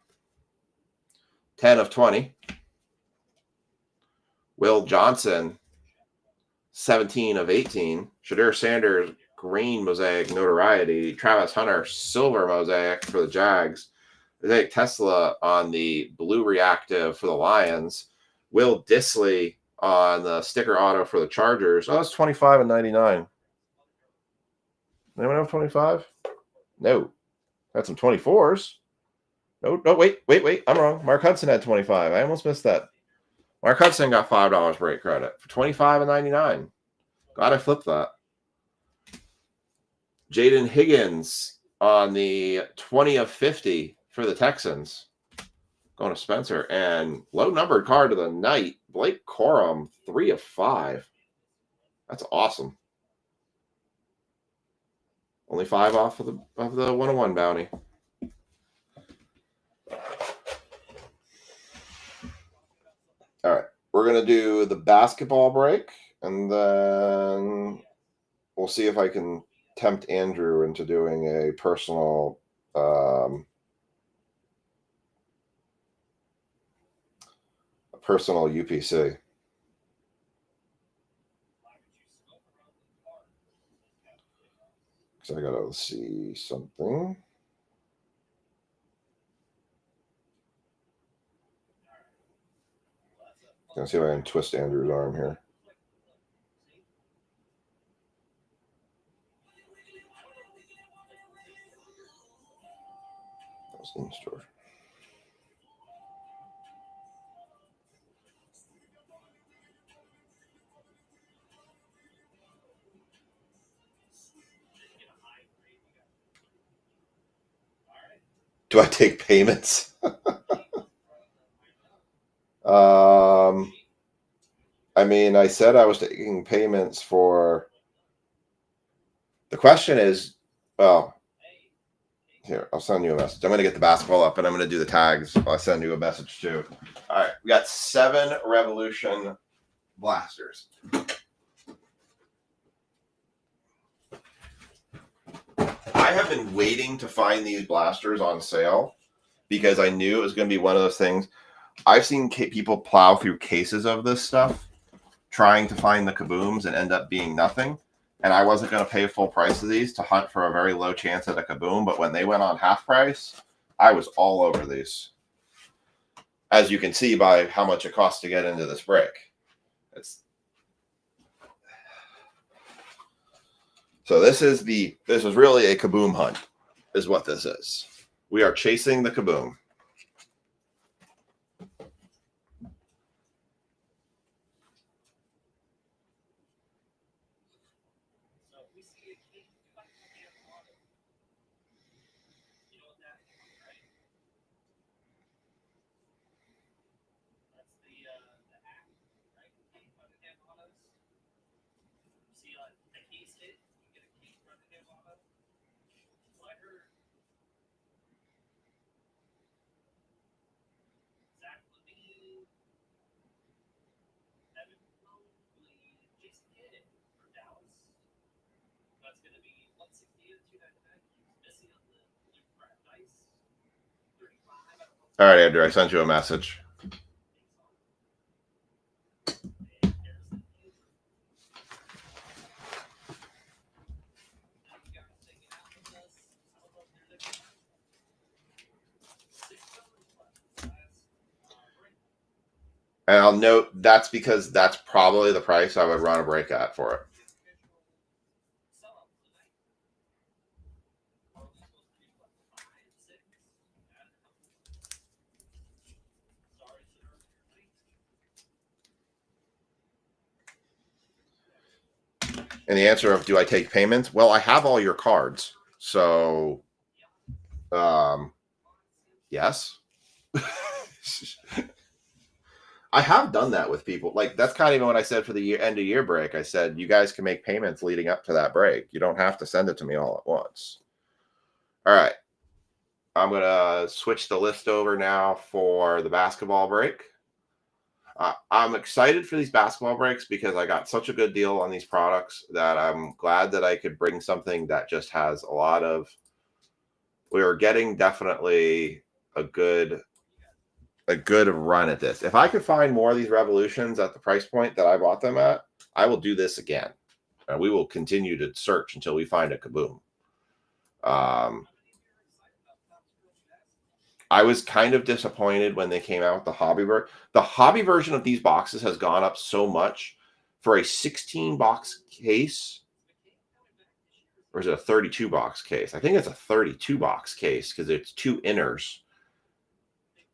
10 of 20. Will Johnson, 17 of 18. Shadir Sanders, green mosaic notoriety. Travis Hunter, silver mosaic for the Jags. Isaiah Tesla on the blue reactive for the Lions. Will Dissly on the sticker auto for the Chargers. Oh, that's 25 and 99. Anyone have 25? No. Got some 24s. No, wait. I'm wrong. Mark Hudson had 25. I almost missed that. Mark Hudson got $5 break credit for 25 and 99. Glad I flipped that. Jaden Higgins on the 20 of 50 for the Texans. Going to Spencer. And low numbered card of the night, Blake Corum, 3 of 5. That's awesome. Only 5 off of the 101 bounty. All right, we're going to do the basketball break, and then we'll see if I can tempt Andrew into doing a personal UPC. Because I got to see something. Gonna see if I can twist Andrew's arm here. That was in the store. Do I take payments? I mean, I said I was taking payments for. The question is, well, here, I'll send you a message. I'm going to get the basketball up, and I'm going to do the tags. I'll send you a message, too. All right, we got 7 Revolution blasters. I have been waiting to find these blasters on sale because I knew it was going to be one of those things. I've seen people plow through cases of this stuff trying to find the kabooms and end up being nothing. And I wasn't going to pay full price of these to hunt for a very low chance at a kaboom. But when they went on half price, I was all over these. As you can see by how much it costs to get into this break. So this is really a kaboom hunt, is what this is. We are chasing the kaboom. All right, Andrew, I sent you a message. And I'll note that's because that's probably the price I would run a break at for it. And the answer of do I take payments? Well, I have all your cards. So yes. I have done that with people. Like that's kind of even what I said for the end of year break. I said you guys can make payments leading up to that break. You don't have to send it to me all at once. All right. I'm gonna switch the list over now for the basketball break. I'm excited for these basketball breaks because I got such a good deal on these products that I'm glad that I could bring something that just has a lot of. We are getting definitely a good run at this. If I could find more of these Revolutions at the price point that I bought them at, I will do this again. And we will continue to search until we find a Kaboom. I was kind of disappointed when they came out with the hobby version. The hobby version of these boxes has gone up so much for a 16 box case. Or is it a 32 box case? I think it's a 32 box case because it's 2 inners.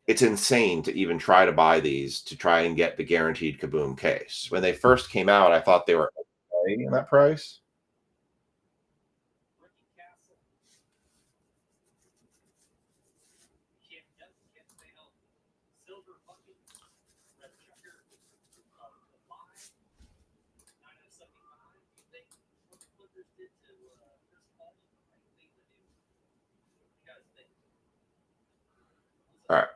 It's insane to even try to buy these to try and get the guaranteed Kaboom case. When they first came out, I thought they were okay in that price. All right.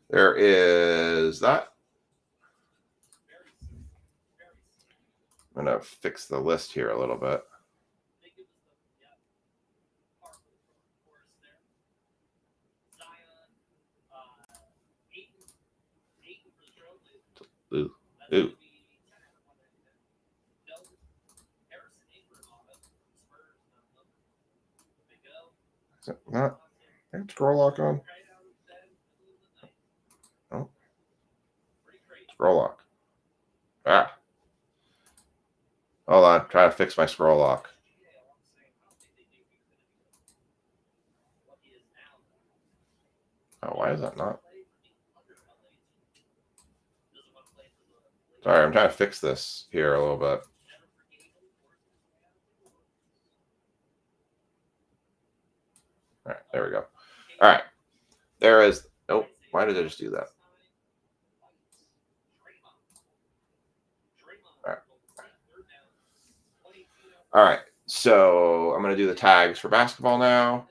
There is that. I'm going to fix the list here a little bit. Ooh. Ooh. Is it not? Scroll lock on? Oh. Scroll lock. Ah. Hold on. Try to fix my scroll lock. Oh, why is that not? Sorry, I'm trying to fix this here a little bit. All right, there we go. All right. There is. Oh, why did I just do that? All right. So I'm going to do the tags for basketball now.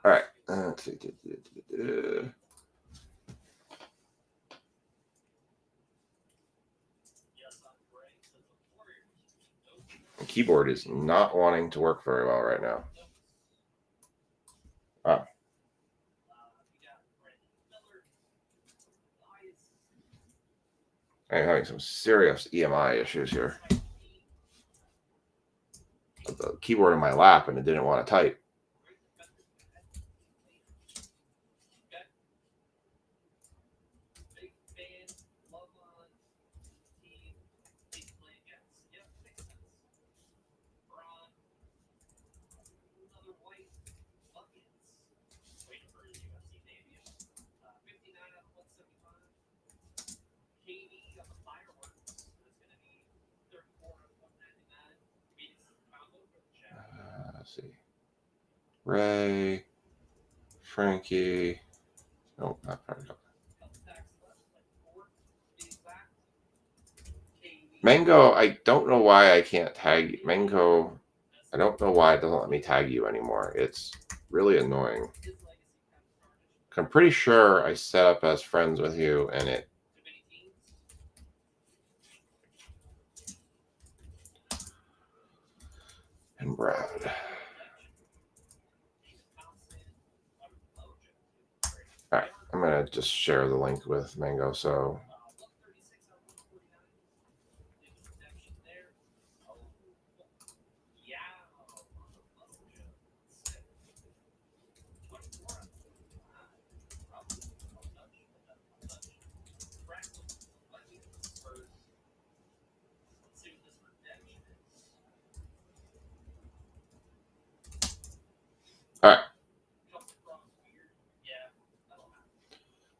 All right. The keyboard is not wanting to work very well right now. Ah. I'm having some serious EMI issues here. The keyboard in my lap and it didn't want to type. Let's see. Ray, Frankie. No, not Frankie. Mango, I don't know why I can't tag you. Mango, I don't know why it doesn't let me tag you anymore. It's really annoying. I'm pretty sure I set up as friends with you and it. And Brad. All right, I'm going to just share the link with Mango. So All right.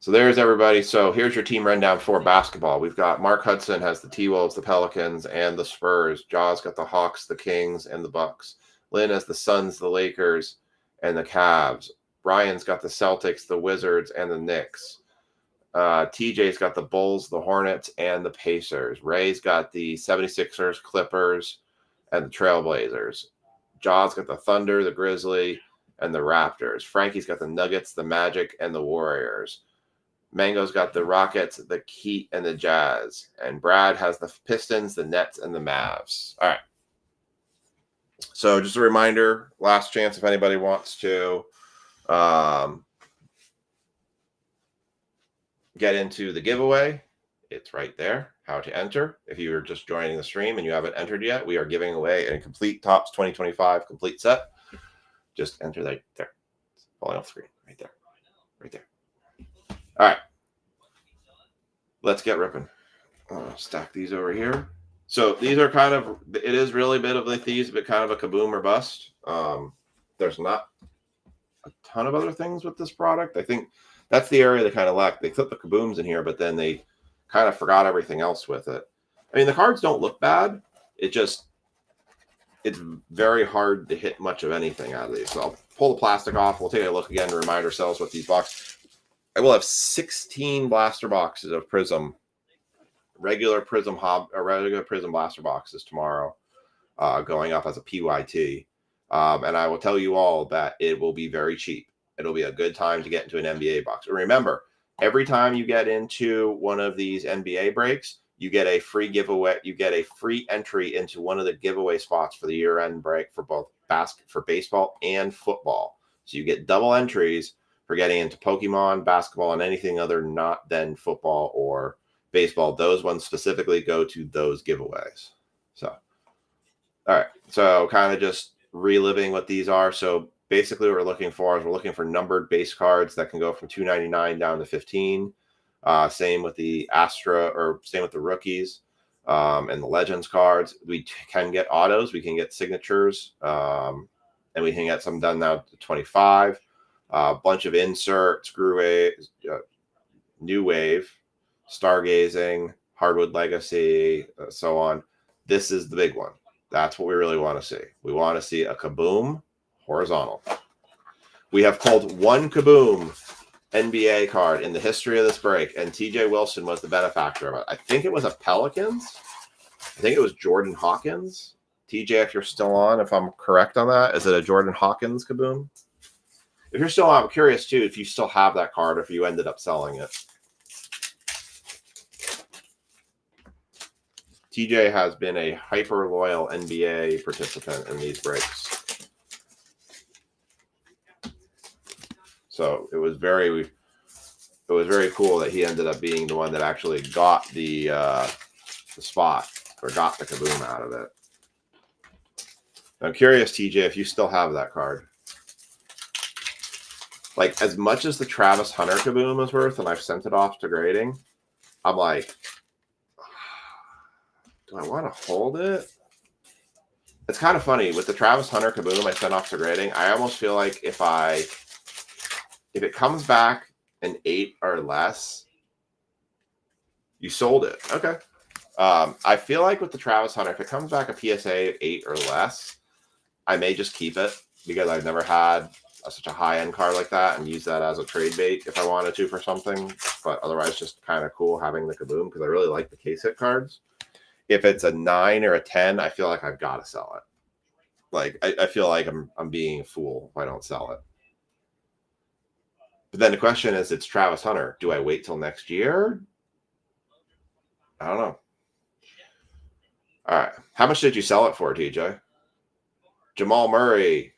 So there's everybody. So here's your team rundown for basketball. We've got Mark Hudson has the T-Wolves, the Pelicans, and the Spurs. Jaws got the Hawks, the Kings, and the Bucks. Lynn has the Suns, the Lakers, and the Cavs. Brian's got the Celtics, the Wizards, and the Knicks. TJ's got the Bulls, the Hornets, and the Pacers. Ray's got the 76ers, Clippers, and the Trailblazers. Jaws got the Thunder, the Grizzly, and the Raptors. Frankie's got the Nuggets, the Magic, and the Warriors. Mango's got the Rockets, the Heat, and the Jazz. And Brad has the Pistons, the Nets, and the Mavs. All right. So just a reminder, last chance if anybody wants to get into the giveaway. It's right there, how to enter. If you're just joining the stream and you haven't entered yet, we are giving away a complete Topps 2025 complete set. Just enter that there. It's falling off the screen. Right there. Right there. All right. Let's get ripping. Stack these over here. So these are kind of, it is really a bit of like these, but kind of a kaboom or bust. There's not a ton of other things with this product. I think that's the area they kind of lack. They put the kabooms in here, but then they kind of forgot everything else with it. I mean, the cards don't look bad. It's very hard to hit much of anything out of these. So I'll pull the plastic off. We'll take a look again to remind ourselves what these boxes. I will have 16 blaster boxes of Prism, regular Prism blaster boxes tomorrow, going up as a PYT. And I will tell you all that it will be very cheap. It'll be a good time to get into an NBA box. Remember, every time you get into one of these NBA breaks, you get a free giveaway. You get a free entry into one of the giveaway spots for the year-end break for both for baseball and football. So you get double entries for getting into Pokemon, basketball, and anything other not than football or baseball. Those ones specifically go to those giveaways. So, all right. So kind of just reliving what these are. So basically what we're looking for numbered base cards that can go from $2.99 down to $15. Same with the same with the rookies and the Legends cards. We can get autos, we can get signatures, and we can get some done now to 25. A bunch of insert, Screw Wave, New Wave, Stargazing, Hardwood Legacy, so on. This is the big one. That's what we really want to see. We want to see a Kaboom horizontal. We have pulled one Kaboom NBA card in the history of this break, and TJ Wilson was the benefactor of it. I think it was a Pelicans. I think it was Jordan Hawkins. TJ, if you're still on, if I'm correct on that, is it a Jordan Hawkins Kaboom? If you're still on, I'm curious too if you still have that card or if you ended up selling it. TJ has been a hyper loyal NBA participant in these breaks. So it was very cool that he ended up being the one that actually got the spot or got the Kaboom out of it. I'm curious, TJ, if you still have that card. Like, as much as the Travis Hunter Kaboom is worth, and I've sent it off to grading, I'm like, do I want to hold it? It's kind of funny. With the Travis Hunter Kaboom I sent off to grading, I almost feel like if it comes back an 8 or less, you sold it. Okay. I feel like with the Travis Hunter, if it comes back a PSA 8 or less, I may just keep it because I've never had such a high-end card like that and use that as a trade bait if I wanted to for something. But otherwise, just kind of cool having the Kaboom because I really like the case hit cards. If it's a 9 or a 10, I feel like I've got to sell it. Like, I feel like I'm being a fool if I don't sell it. But then the question is, it's Travis Hunter. Do I wait till next year? I don't know. All right. How much did you sell it for, TJ? Jamal Murray.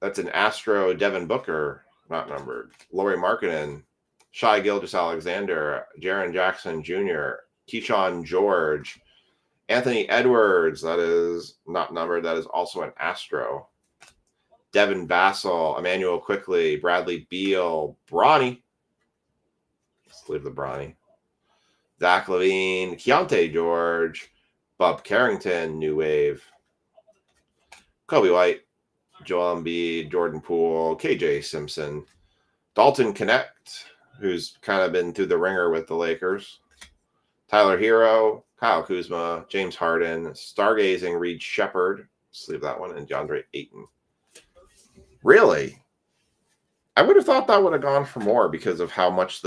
That's an Astro Devin Booker, not numbered. Lauri Markkanen, Shai Gilgeous-Alexander, Jaren Jackson Jr., Keyshawn George, Anthony Edwards, that is not numbered. That is also an Astro. Devin Vassell, Emmanuel Quickley, Bradley Beal, Bronny. Let's leave the Bronny. Zach Levine, Keontae George, Bob Carrington, New Wave, Kobe White, Joel Embiid, Jordan Poole, KJ Simpson, Dalton Connect, who's kind of been through the ringer with the Lakers, Tyler Hero, Kyle Kuzma, James Harden, Stargazing, Reed Shepard, just leave that one, and DeAndre Ayton. Really? I would have thought that would have gone for more because of how much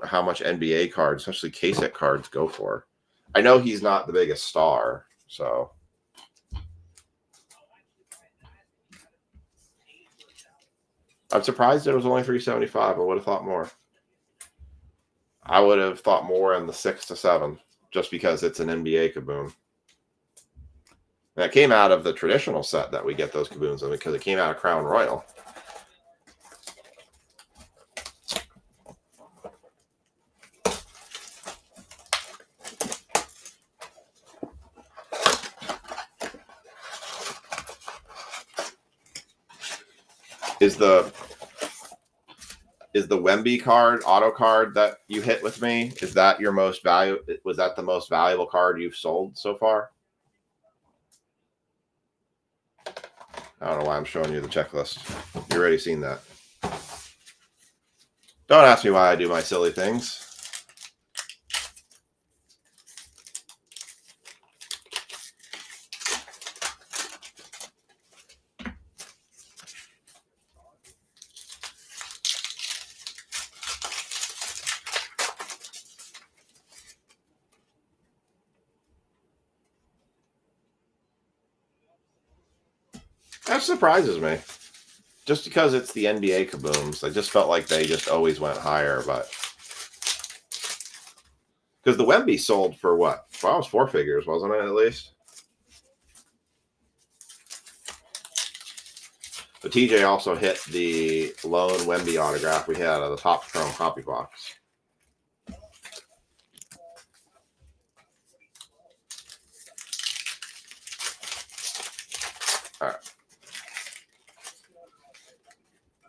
how much NBA cards, especially case-it cards, go for. I know he's not the biggest star, so. I'm surprised it was only $375. I would have thought more. I would have thought more in the 6 to 7, just because it's an NBA Kaboom. And it came out of the traditional set that we get those Kabooms in, because it came out of Crown Royal. Is the Wemby card, auto card that you hit with me, is that your most value? Was that the most valuable card you've sold so far? I don't know why I'm showing you the checklist. You've already seen that. Don't ask me why I do my silly things. That surprises me. Just because it's the NBA Kabooms, I just felt like they just always went higher, but because the Wemby sold for what? Well, it was 4 figures, wasn't it, at least? But TJ also hit the lone Wemby autograph we had out of the Top Chrome copy box. All right.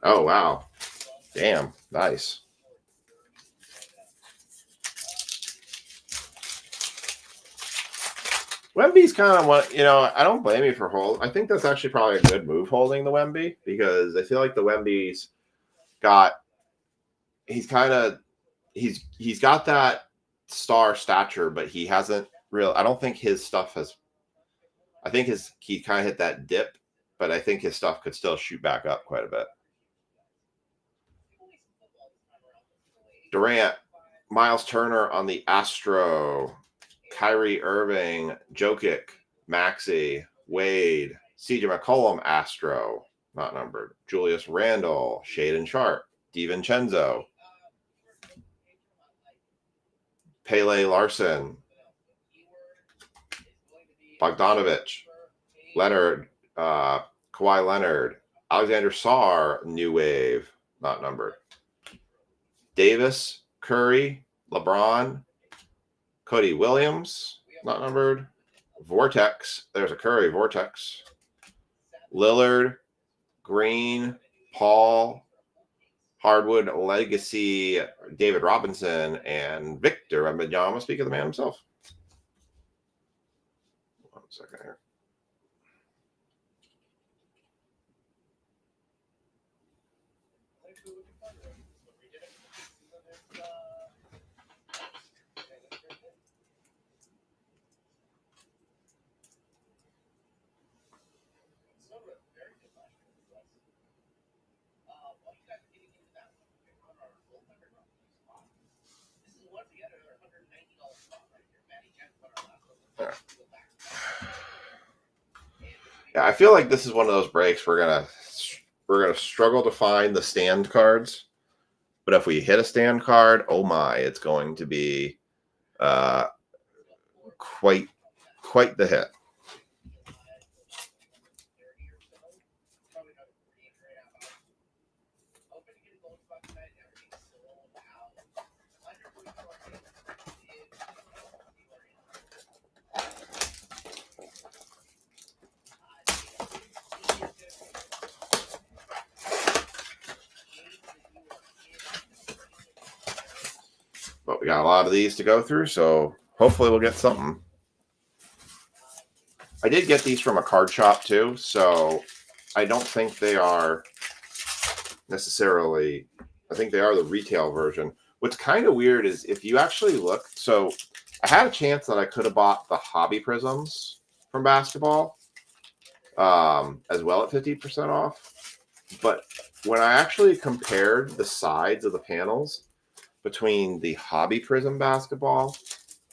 Oh, wow. Damn. Nice. Wemby's kind of what, I don't blame you for holding. I think that's actually probably a good move, holding the Wemby, because I feel like the Wemby's he's got that star stature, but he hasn't I don't think his stuff has, I think he kind of hit that dip, but I think his stuff could still shoot back up quite a bit. Durant, Miles Turner on the Astro, Kyrie Irving, Jokic, Maxey, Wade, CJ McCollum, Astro, not numbered, Julius Randle, Shaedon Sharpe, DiVincenzo, Pele Larson, Bogdanovich, Leonard, Kawhi Leonard, Alexander Sarr, New Wave, not numbered, Davis, Curry, LeBron, Cody Williams, not numbered, Vortex, there's a Curry Vortex, Lillard, Green, Paul, Hardwood Legacy, David Robinson, and Victor Wembanyama. Speak of the man himself. 1 second here. Yeah, I feel like this is one of those breaks we're gonna struggle to find the stand cards, but if we hit a stand card, oh my, it's going to be quite the hit. But we got a lot of these to go through, so hopefully we'll get something. I did get these from a card shop too, so I don't think they are necessarily, I think they are the retail version. What's kind of weird is if you actually look, so I had a chance that I could have bought the Hobby Prisms from basketball as well at 50% off. But when I actually compared the sides of the panels between the Hobby Prism basketball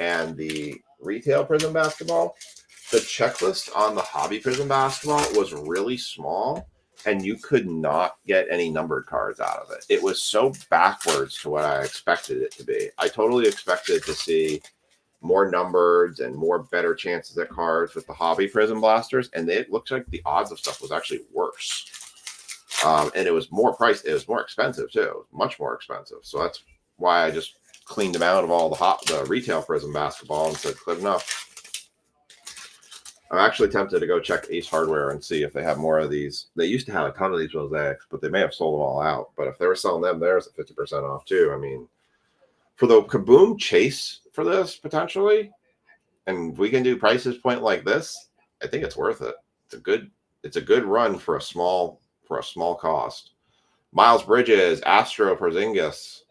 and the retail Prism basketball, the checklist on the Hobby Prism basketball was really small, and you could not get any numbered cards out of it. It was so backwards to what I expected it to be. I totally expected to see more numbered and more better chances at cards with the Hobby Prism blasters, and it looks like the odds of stuff was actually worse. And it was more priced. It was more expensive too, much more expensive. So that's why I just cleaned them out of all the retail Prism basketball and said, good enough. I'm actually tempted to go check Ace Hardware and see if they have more of these. They used to have a ton of these mosaics, but they may have sold them all out. But if they were selling them, there's a 50% off too. I mean, for the Kaboom chase for this potentially, and we can do prices point like this, I think it's worth it. It's a good run for a small cost. Miles Bridges, Astro Porzingis,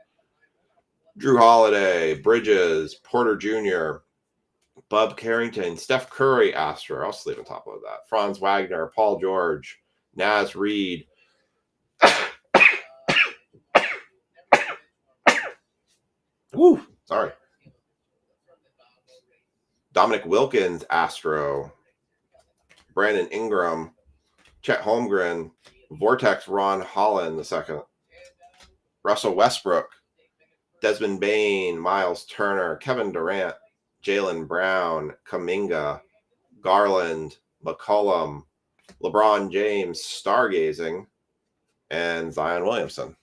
Drew Holiday, Bridges, Porter Jr., Bub Carrington, Steph Curry, Astro. I'll sleep on top of that. Franz Wagner, Paul George, Naz Reid. Woo, sorry. Dominic Wilkins, Astro. Brandon Ingram, Chet Holmgren, Vortex Ron Holland II. Russell Westbrook, Desmond Bain, Miles Turner, Kevin Durant, Jaylen Brown, Kuminga, Garland, McCollum, LeBron James, Stargazing, and Zion Williamson.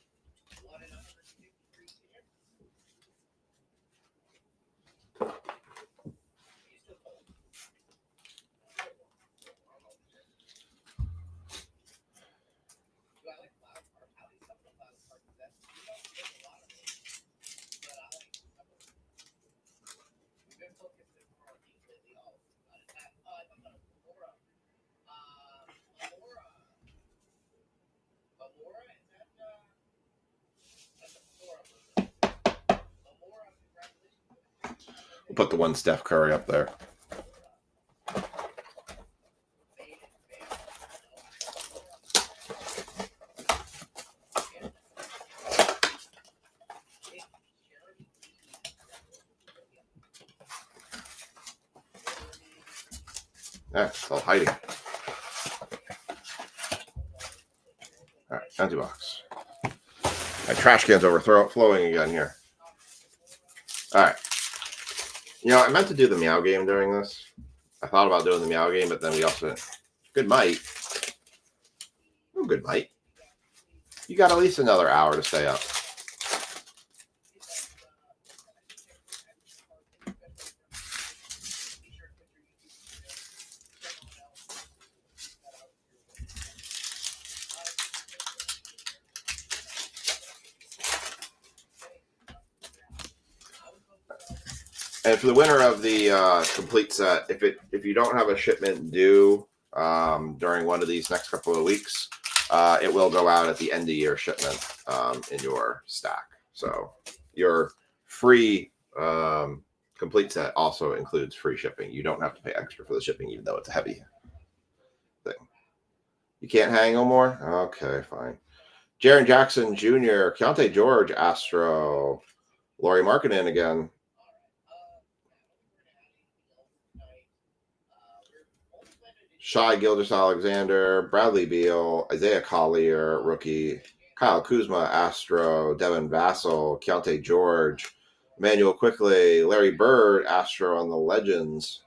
We'll put the one Steph Curry up there. Yeah, it's all hiding. All right, empty box. My trash can's overflowing again here. All right. You know, I meant to do the Meow game during this. I thought about doing the Meow game, but then we also... Good might. Oh, good might. You got at least another hour to stay up. And for the winner of the complete set, if you don't have a shipment due during one of these next couple of weeks, it will go out at the end of year shipment in your stack. So your free complete set also includes free shipping. You don't have to pay extra for the shipping, even though it's a heavy thing. You can't hang no more? Okay, fine. Jaren Jackson Jr., Keontae George, Astro, Lauri Markkanen again. Shai Gilgeous-Alexander, Bradley Beal, Isaiah Collier, rookie, Kyle Kuzma, Astro, Devin Vassell, Keontae George, Emmanuel Quickley, Larry Bird, Astro on the Legends,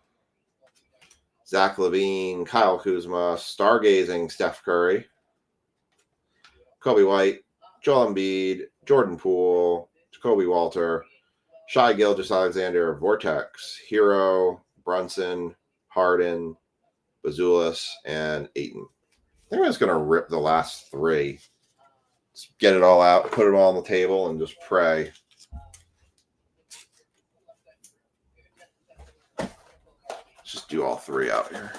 Zach LaVine, Kyle Kuzma, Stargazing, Steph Curry, Kobe White, Joel Embiid, Jordan Poole, Jacoby Walter, Shai Gilgeous-Alexander, Vortex, Hero, Brunson, Harden, Bazulis, and Ayton. I think I'm just going to rip the last three. Just get it all out, put it all on the table, and just pray. just do all three out here.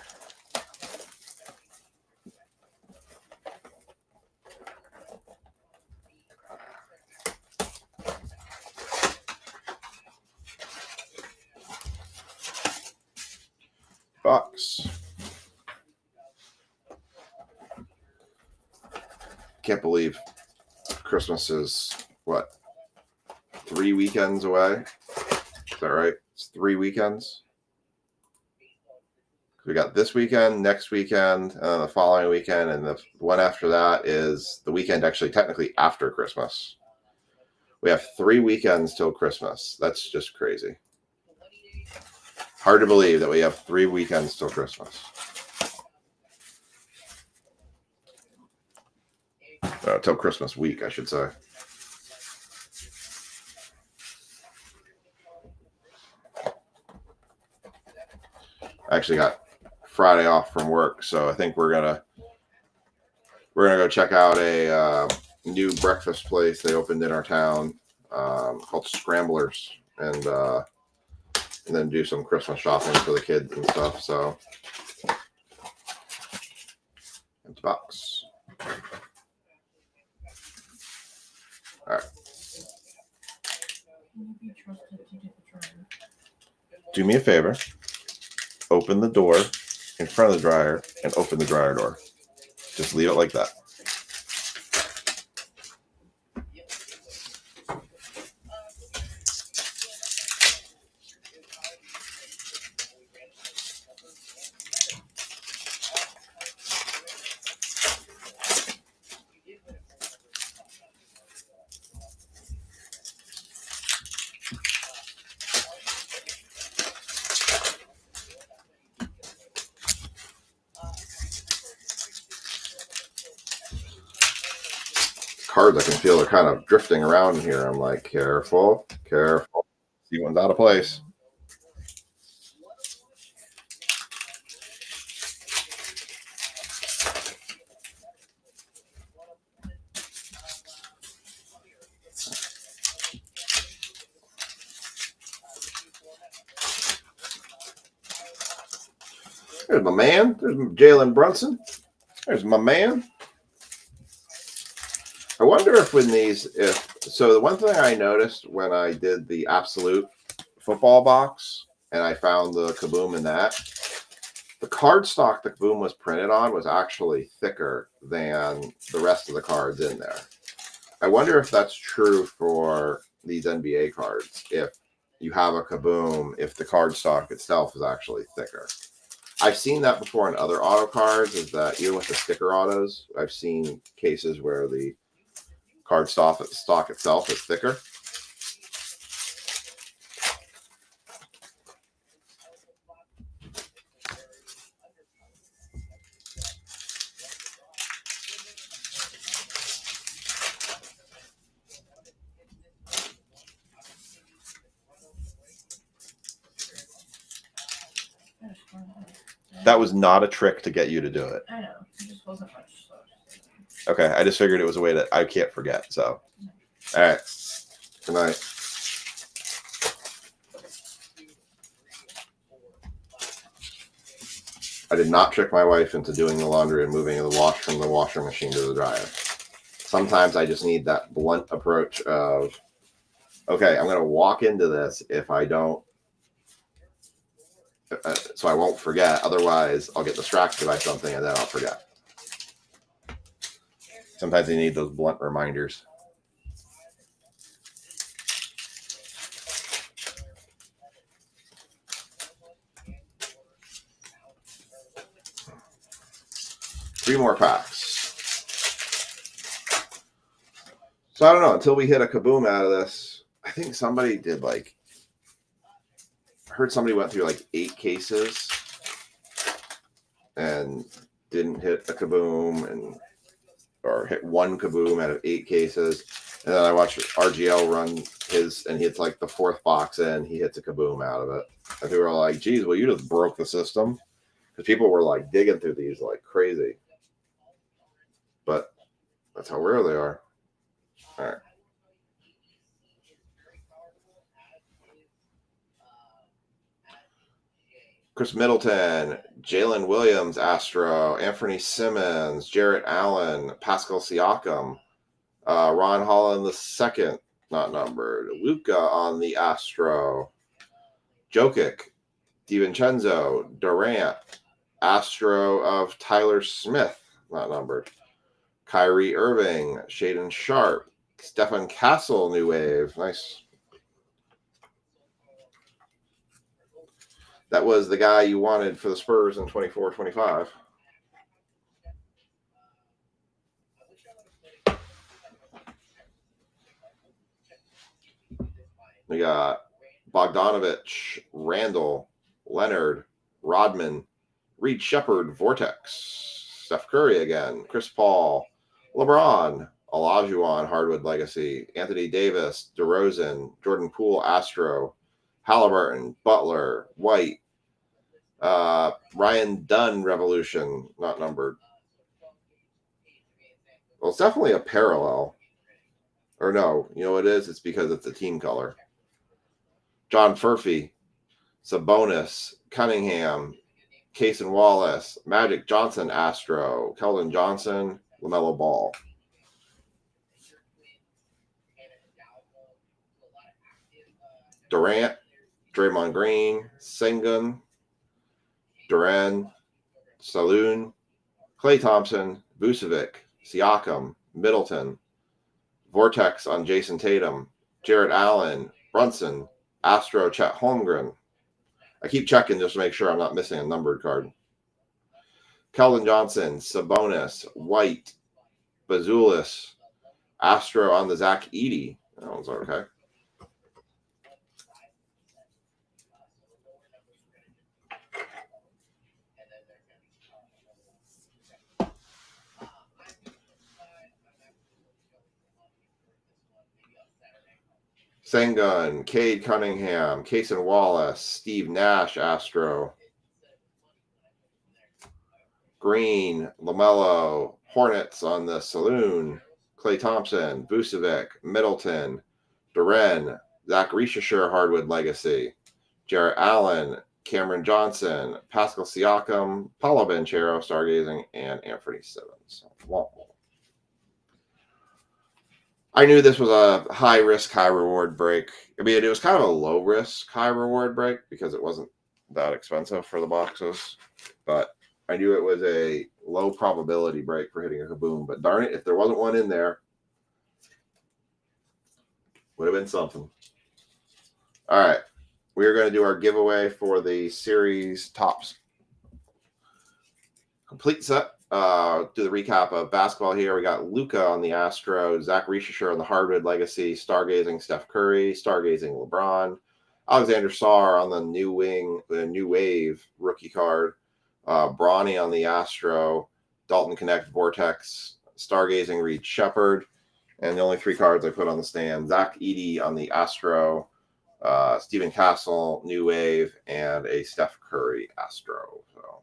Box. Can't believe Christmas is what, 3 weekends away? Is that right? It's 3 weekends. We got this weekend, next weekend, the following weekend, and the one after that is the weekend actually technically after Christmas. We have 3 weekends till Christmas. That's just crazy. Hard to believe that we have 3 weekends till Christmas. Till Christmas week, I should say. I actually got Friday off from work, so I think we're gonna go check out a new breakfast place they opened in our town called Scramblers, and then do some Christmas shopping for the kids and stuff. So, empty box. All right. Do me a favor. Open the door in front of the dryer and open the dryer door. Just leave it like that. Cards I can feel are kind of drifting around here. I'm like, careful, careful. See one's out of place. There's my man. There's Jalen Brunson. There's my man. I wonder if when these, so the one thing I noticed when I did the Absolute football box and I found the Kaboom in that, the cardstock the Kaboom was printed on was actually thicker than the rest of the cards in there. I wonder if that's true for these NBA cards. If you have a Kaboom, if the cardstock itself is actually thicker. I've seen that before in other auto cards, is that even with the sticker autos, I've seen cases where the cardstock itself is thicker. That was not a trick to get you to do it. I know. It just wasn't much. So. Okay, I just figured it was a way that I can't forget. So, all right. Good night. I did not trick my wife into doing the laundry and moving the wash from the washing machine to the dryer. Sometimes I just need that blunt approach of, okay, I'm going to walk into this if I don't, so I won't forget. Otherwise, I'll get distracted by something and then I'll forget. Sometimes you need those blunt reminders. Three more packs. So I don't know, until we hit a Kaboom out of this, I think somebody did like, I heard somebody went through like 8 cases and didn't hit a Kaboom, or hit 1 Kaboom out of 8 cases. And then I watched RGL run his, and he hits like the 4th box in, he hits a Kaboom out of it. And people were like, geez, well, you just broke the system. Because people were like digging through these like crazy. But that's how rare they are. All right. Chris Middleton, Jalen Williams, Astro, Anthony Simmons, Jarrett Allen, Pascal Siakam, Ron Holland II, not numbered, Luka on the Astro, Jokic, DiVincenzo, Durant, Astro of Tyler Smith, not numbered, Kyrie Irving, Shaden Sharp, Stephen Castle, New Wave, nice. That was the guy you wanted for the Spurs in 24-25. We got Bogdanovich, Randall, Leonard, Rodman, Reed Shepard, Vortex, Steph Curry again, Chris Paul, LeBron, Olajuwon, Hardwood Legacy, Anthony Davis, DeRozan, Jordan Poole, Astro, Halliburton, Butler, White, Ryan Dunn, Revolution, not numbered. Well, it's definitely a parallel. Or no, you know what it is? It's because it's a team color. John Furphy, Sabonis, Cunningham, Cason Wallace, Magic Johnson, Astro, Keldon Johnson, LaMelo Ball. Durant, Draymond Green, Sengun, Duran, Saloon, Klay Thompson, Vucevic, Siakam, Middleton, Vortex on Jason Tatum, Jarrett Allen, Brunson, Astro, Chet Holmgren. I keep checking just to make sure I'm not missing a numbered card. Keldon Johnson, Sabonis, White, Bazulis, Astro on the Zach Edey. That one's okay. Sengun, Cade Cunningham, Cason Wallace, Steve Nash, Astro. Green, LaMelo, Hornets on the Saloon, Klay Thompson, Vucevic, Middleton, Duren, Zach Rishashire, Hardwood Legacy, Jarrett Allen, Cameron Johnson, Pascal Siakam, Paulo Banchero, Stargazing, and Anthony Simmons. I knew this was a high risk, high reward break. I mean, it was kind of a low risk, high reward break because it wasn't that expensive for the boxes. But I knew it was a low probability break for hitting a kaboom. But darn it, if there wasn't one in there, would have been something. All right. We are going to do our giveaway for the series tops complete set. Do the recap of basketball here. We got Luka on the Astros, Zach Rishashire on the Hardwood Legacy, Stargazing Steph Curry, Stargazing LeBron, Alexander Sarr on the New Wave rookie card, Bronny on the Astro, Dalton Connect Vortex, Stargazing Reed Shepard, and the only three cards I put on the stand, Zach Edey on the Astro, Stephen Castle, New Wave, and a Steph Curry Astro. So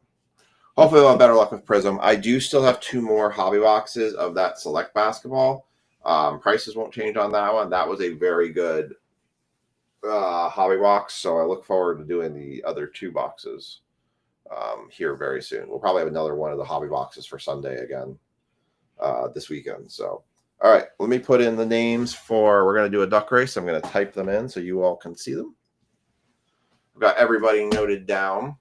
hopefully we'll have better luck with Prism. I do still have two more hobby boxes of that select basketball. Prices won't change on that one. That was a very good hobby box, so I look forward to doing the other two boxes here very soon. We'll probably have another one of the hobby boxes for Sunday again this weekend. So, all right, let me put in the names for, we're going to do a duck race. I'm going to type them in so you all can see them. I've got everybody noted down.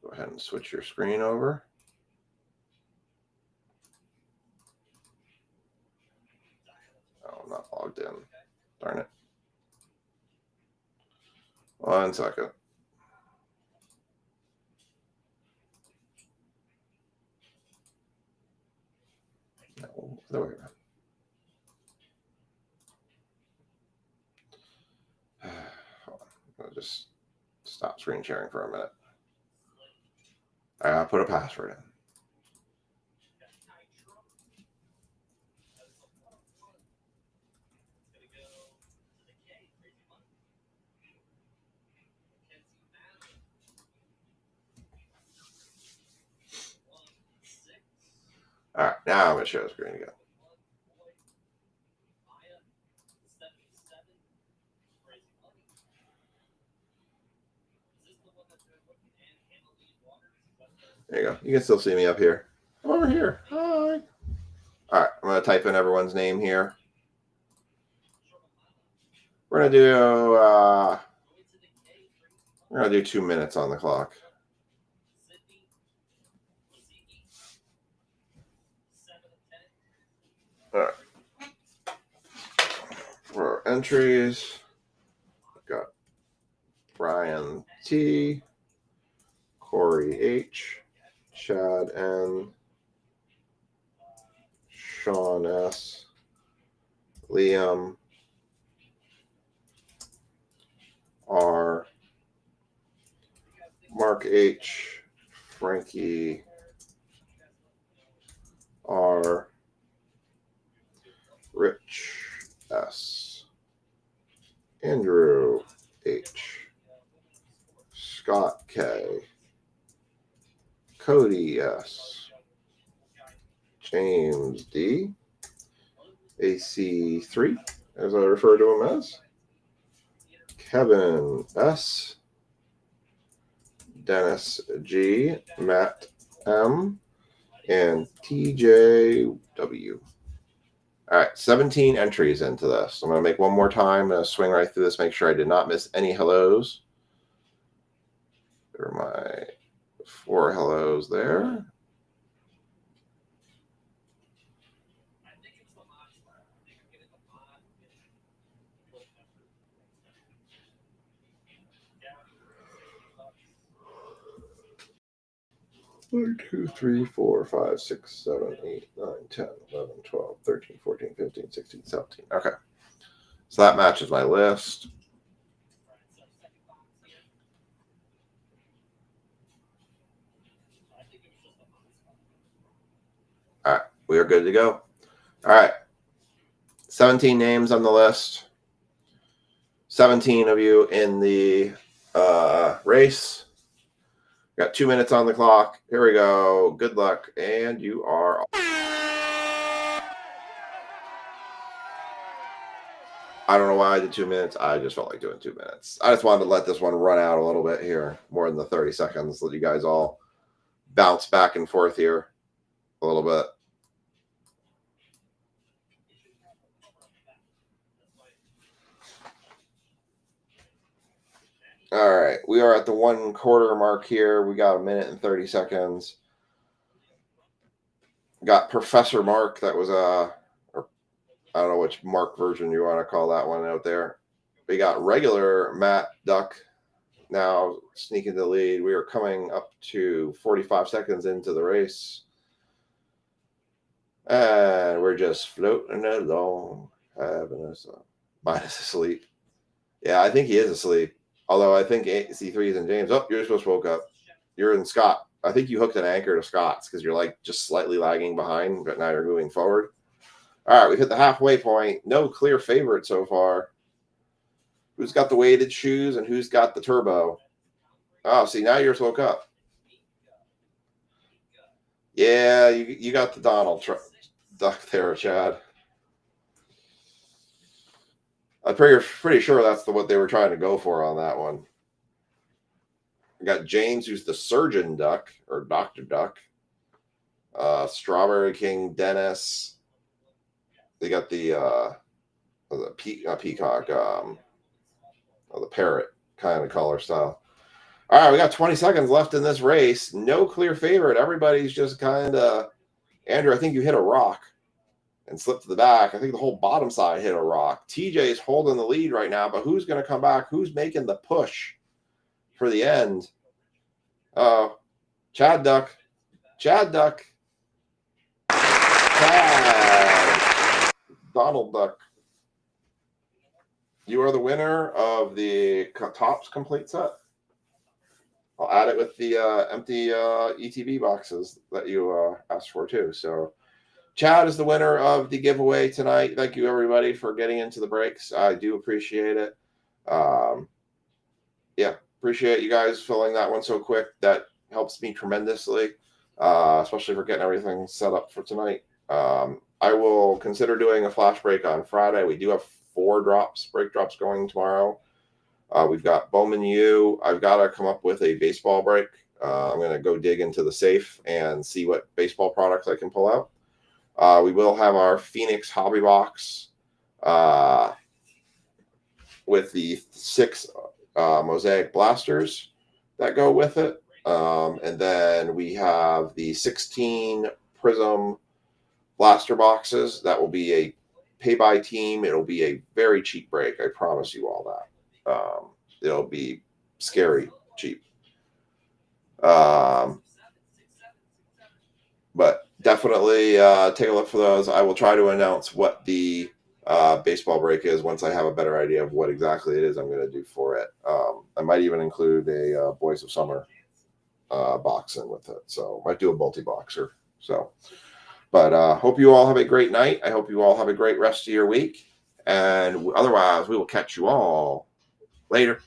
Go ahead and switch your screen over. Oh, I'm not logged in. Darn it. 1 second. No, there we go. I'll just stop screen sharing for a minute. I gotta put a password in. All right, now I'm going to share the screen again. There you go. You can still see me up here. I'm over here. Hi. All right, I'm going to type in everyone's name here. We're going to do 2 minutes on the clock. All right. For our entries, I've got Brian T, Corey H, Chad N, Sean S, Liam R, Mark H, Frankie R, Rich S, Andrew H, Scott K, Cody S, James D, AC3, as I refer to him as, Kevin S, Dennis G, Matt M, and TJW. All right, 17 entries into this. I'm going to make one more time. I'm going to swing right through this, make sure I did not miss any hellos. There are my 4 hellos there. One, 2, 3, 4, 5, 6, 7, 8, 9, 10, 11, 12, 13, 14, 15, 16, 17. Okay. So that matches my list. All right. We are good to go. All right. 17 names on the list. 17 of you in the race. Got 2 minutes on the clock. Here we go. Good luck. And you are. I don't know why I did 2 minutes. I just felt like doing 2 minutes. I just wanted to let this one run out a little bit here, more than the 30 seconds. Let you guys all bounce back and forth here a little bit. All right, we are at the 1 quarter mark here. We got 1 minute and 30 seconds. Got Professor Mark. That was I don't know which Mark version you want to call that one out there. We got regular Matt Duck now sneaking the lead. We are coming up to 45 seconds into the race. And we're just floating along, having us minus asleep. Yeah, I think he is asleep. Although I think C3 is in James. Oh, you're supposed to woke up. You're in Scott. I think you hooked an anchor to Scott's because you're like just slightly lagging behind, but now you're moving forward. All right, we've hit the halfway point. No clear favorite so far. Who's got the weighted shoes and who's got the turbo? Oh, see, now you're woke up. Yeah, you got the Donald Duck there, Chad. I'm pretty sure that's what they were trying to go for on that one. We got James, who's the Surgeon Duck, or Dr. Duck. Strawberry King, Dennis. They got the peacock, the parrot kind of color style. All right, we got 20 seconds left in this race. No clear favorite. Everybody's just kind of... Andrew, I think you hit a rock and slipped to the back. I think the whole bottom side hit a rock. TJ is holding the lead right now, but who's going to come back? Who's making the push for the end? Chad Duck. Chad Duck. Chad. Donald Duck. You are the winner of the Topps complete set. I'll add it with the empty ETB boxes that you asked for too. So Chad is the winner of the giveaway tonight. Thank you, everybody, for getting into the breaks. I do appreciate it. Yeah, appreciate you guys filling that one so quick. That helps me tremendously. especially for getting everything set up for tonight. I will consider doing a flash break on Friday. We do have 4 break drops going tomorrow. We've got Bowman U. I've got to come up with a baseball break. I'm going to go dig into the safe and see what baseball products I can pull out. We will have our Phoenix Hobby Box with the 6 Mosaic blasters that go with it. And then we have the 16 Prism blaster boxes. That will be a pay by team. It'll be a very cheap break. I promise you all that. It'll be scary cheap. But definitely take a look for those. I will try to announce what the baseball break is once I have a better idea of what exactly it is I'm going to do for it. I might even include a Boys of Summer box in with it. So might do a multi-boxer. So, but hope you all have a great night. I hope you all have a great rest of your week. And otherwise, we will catch you all later.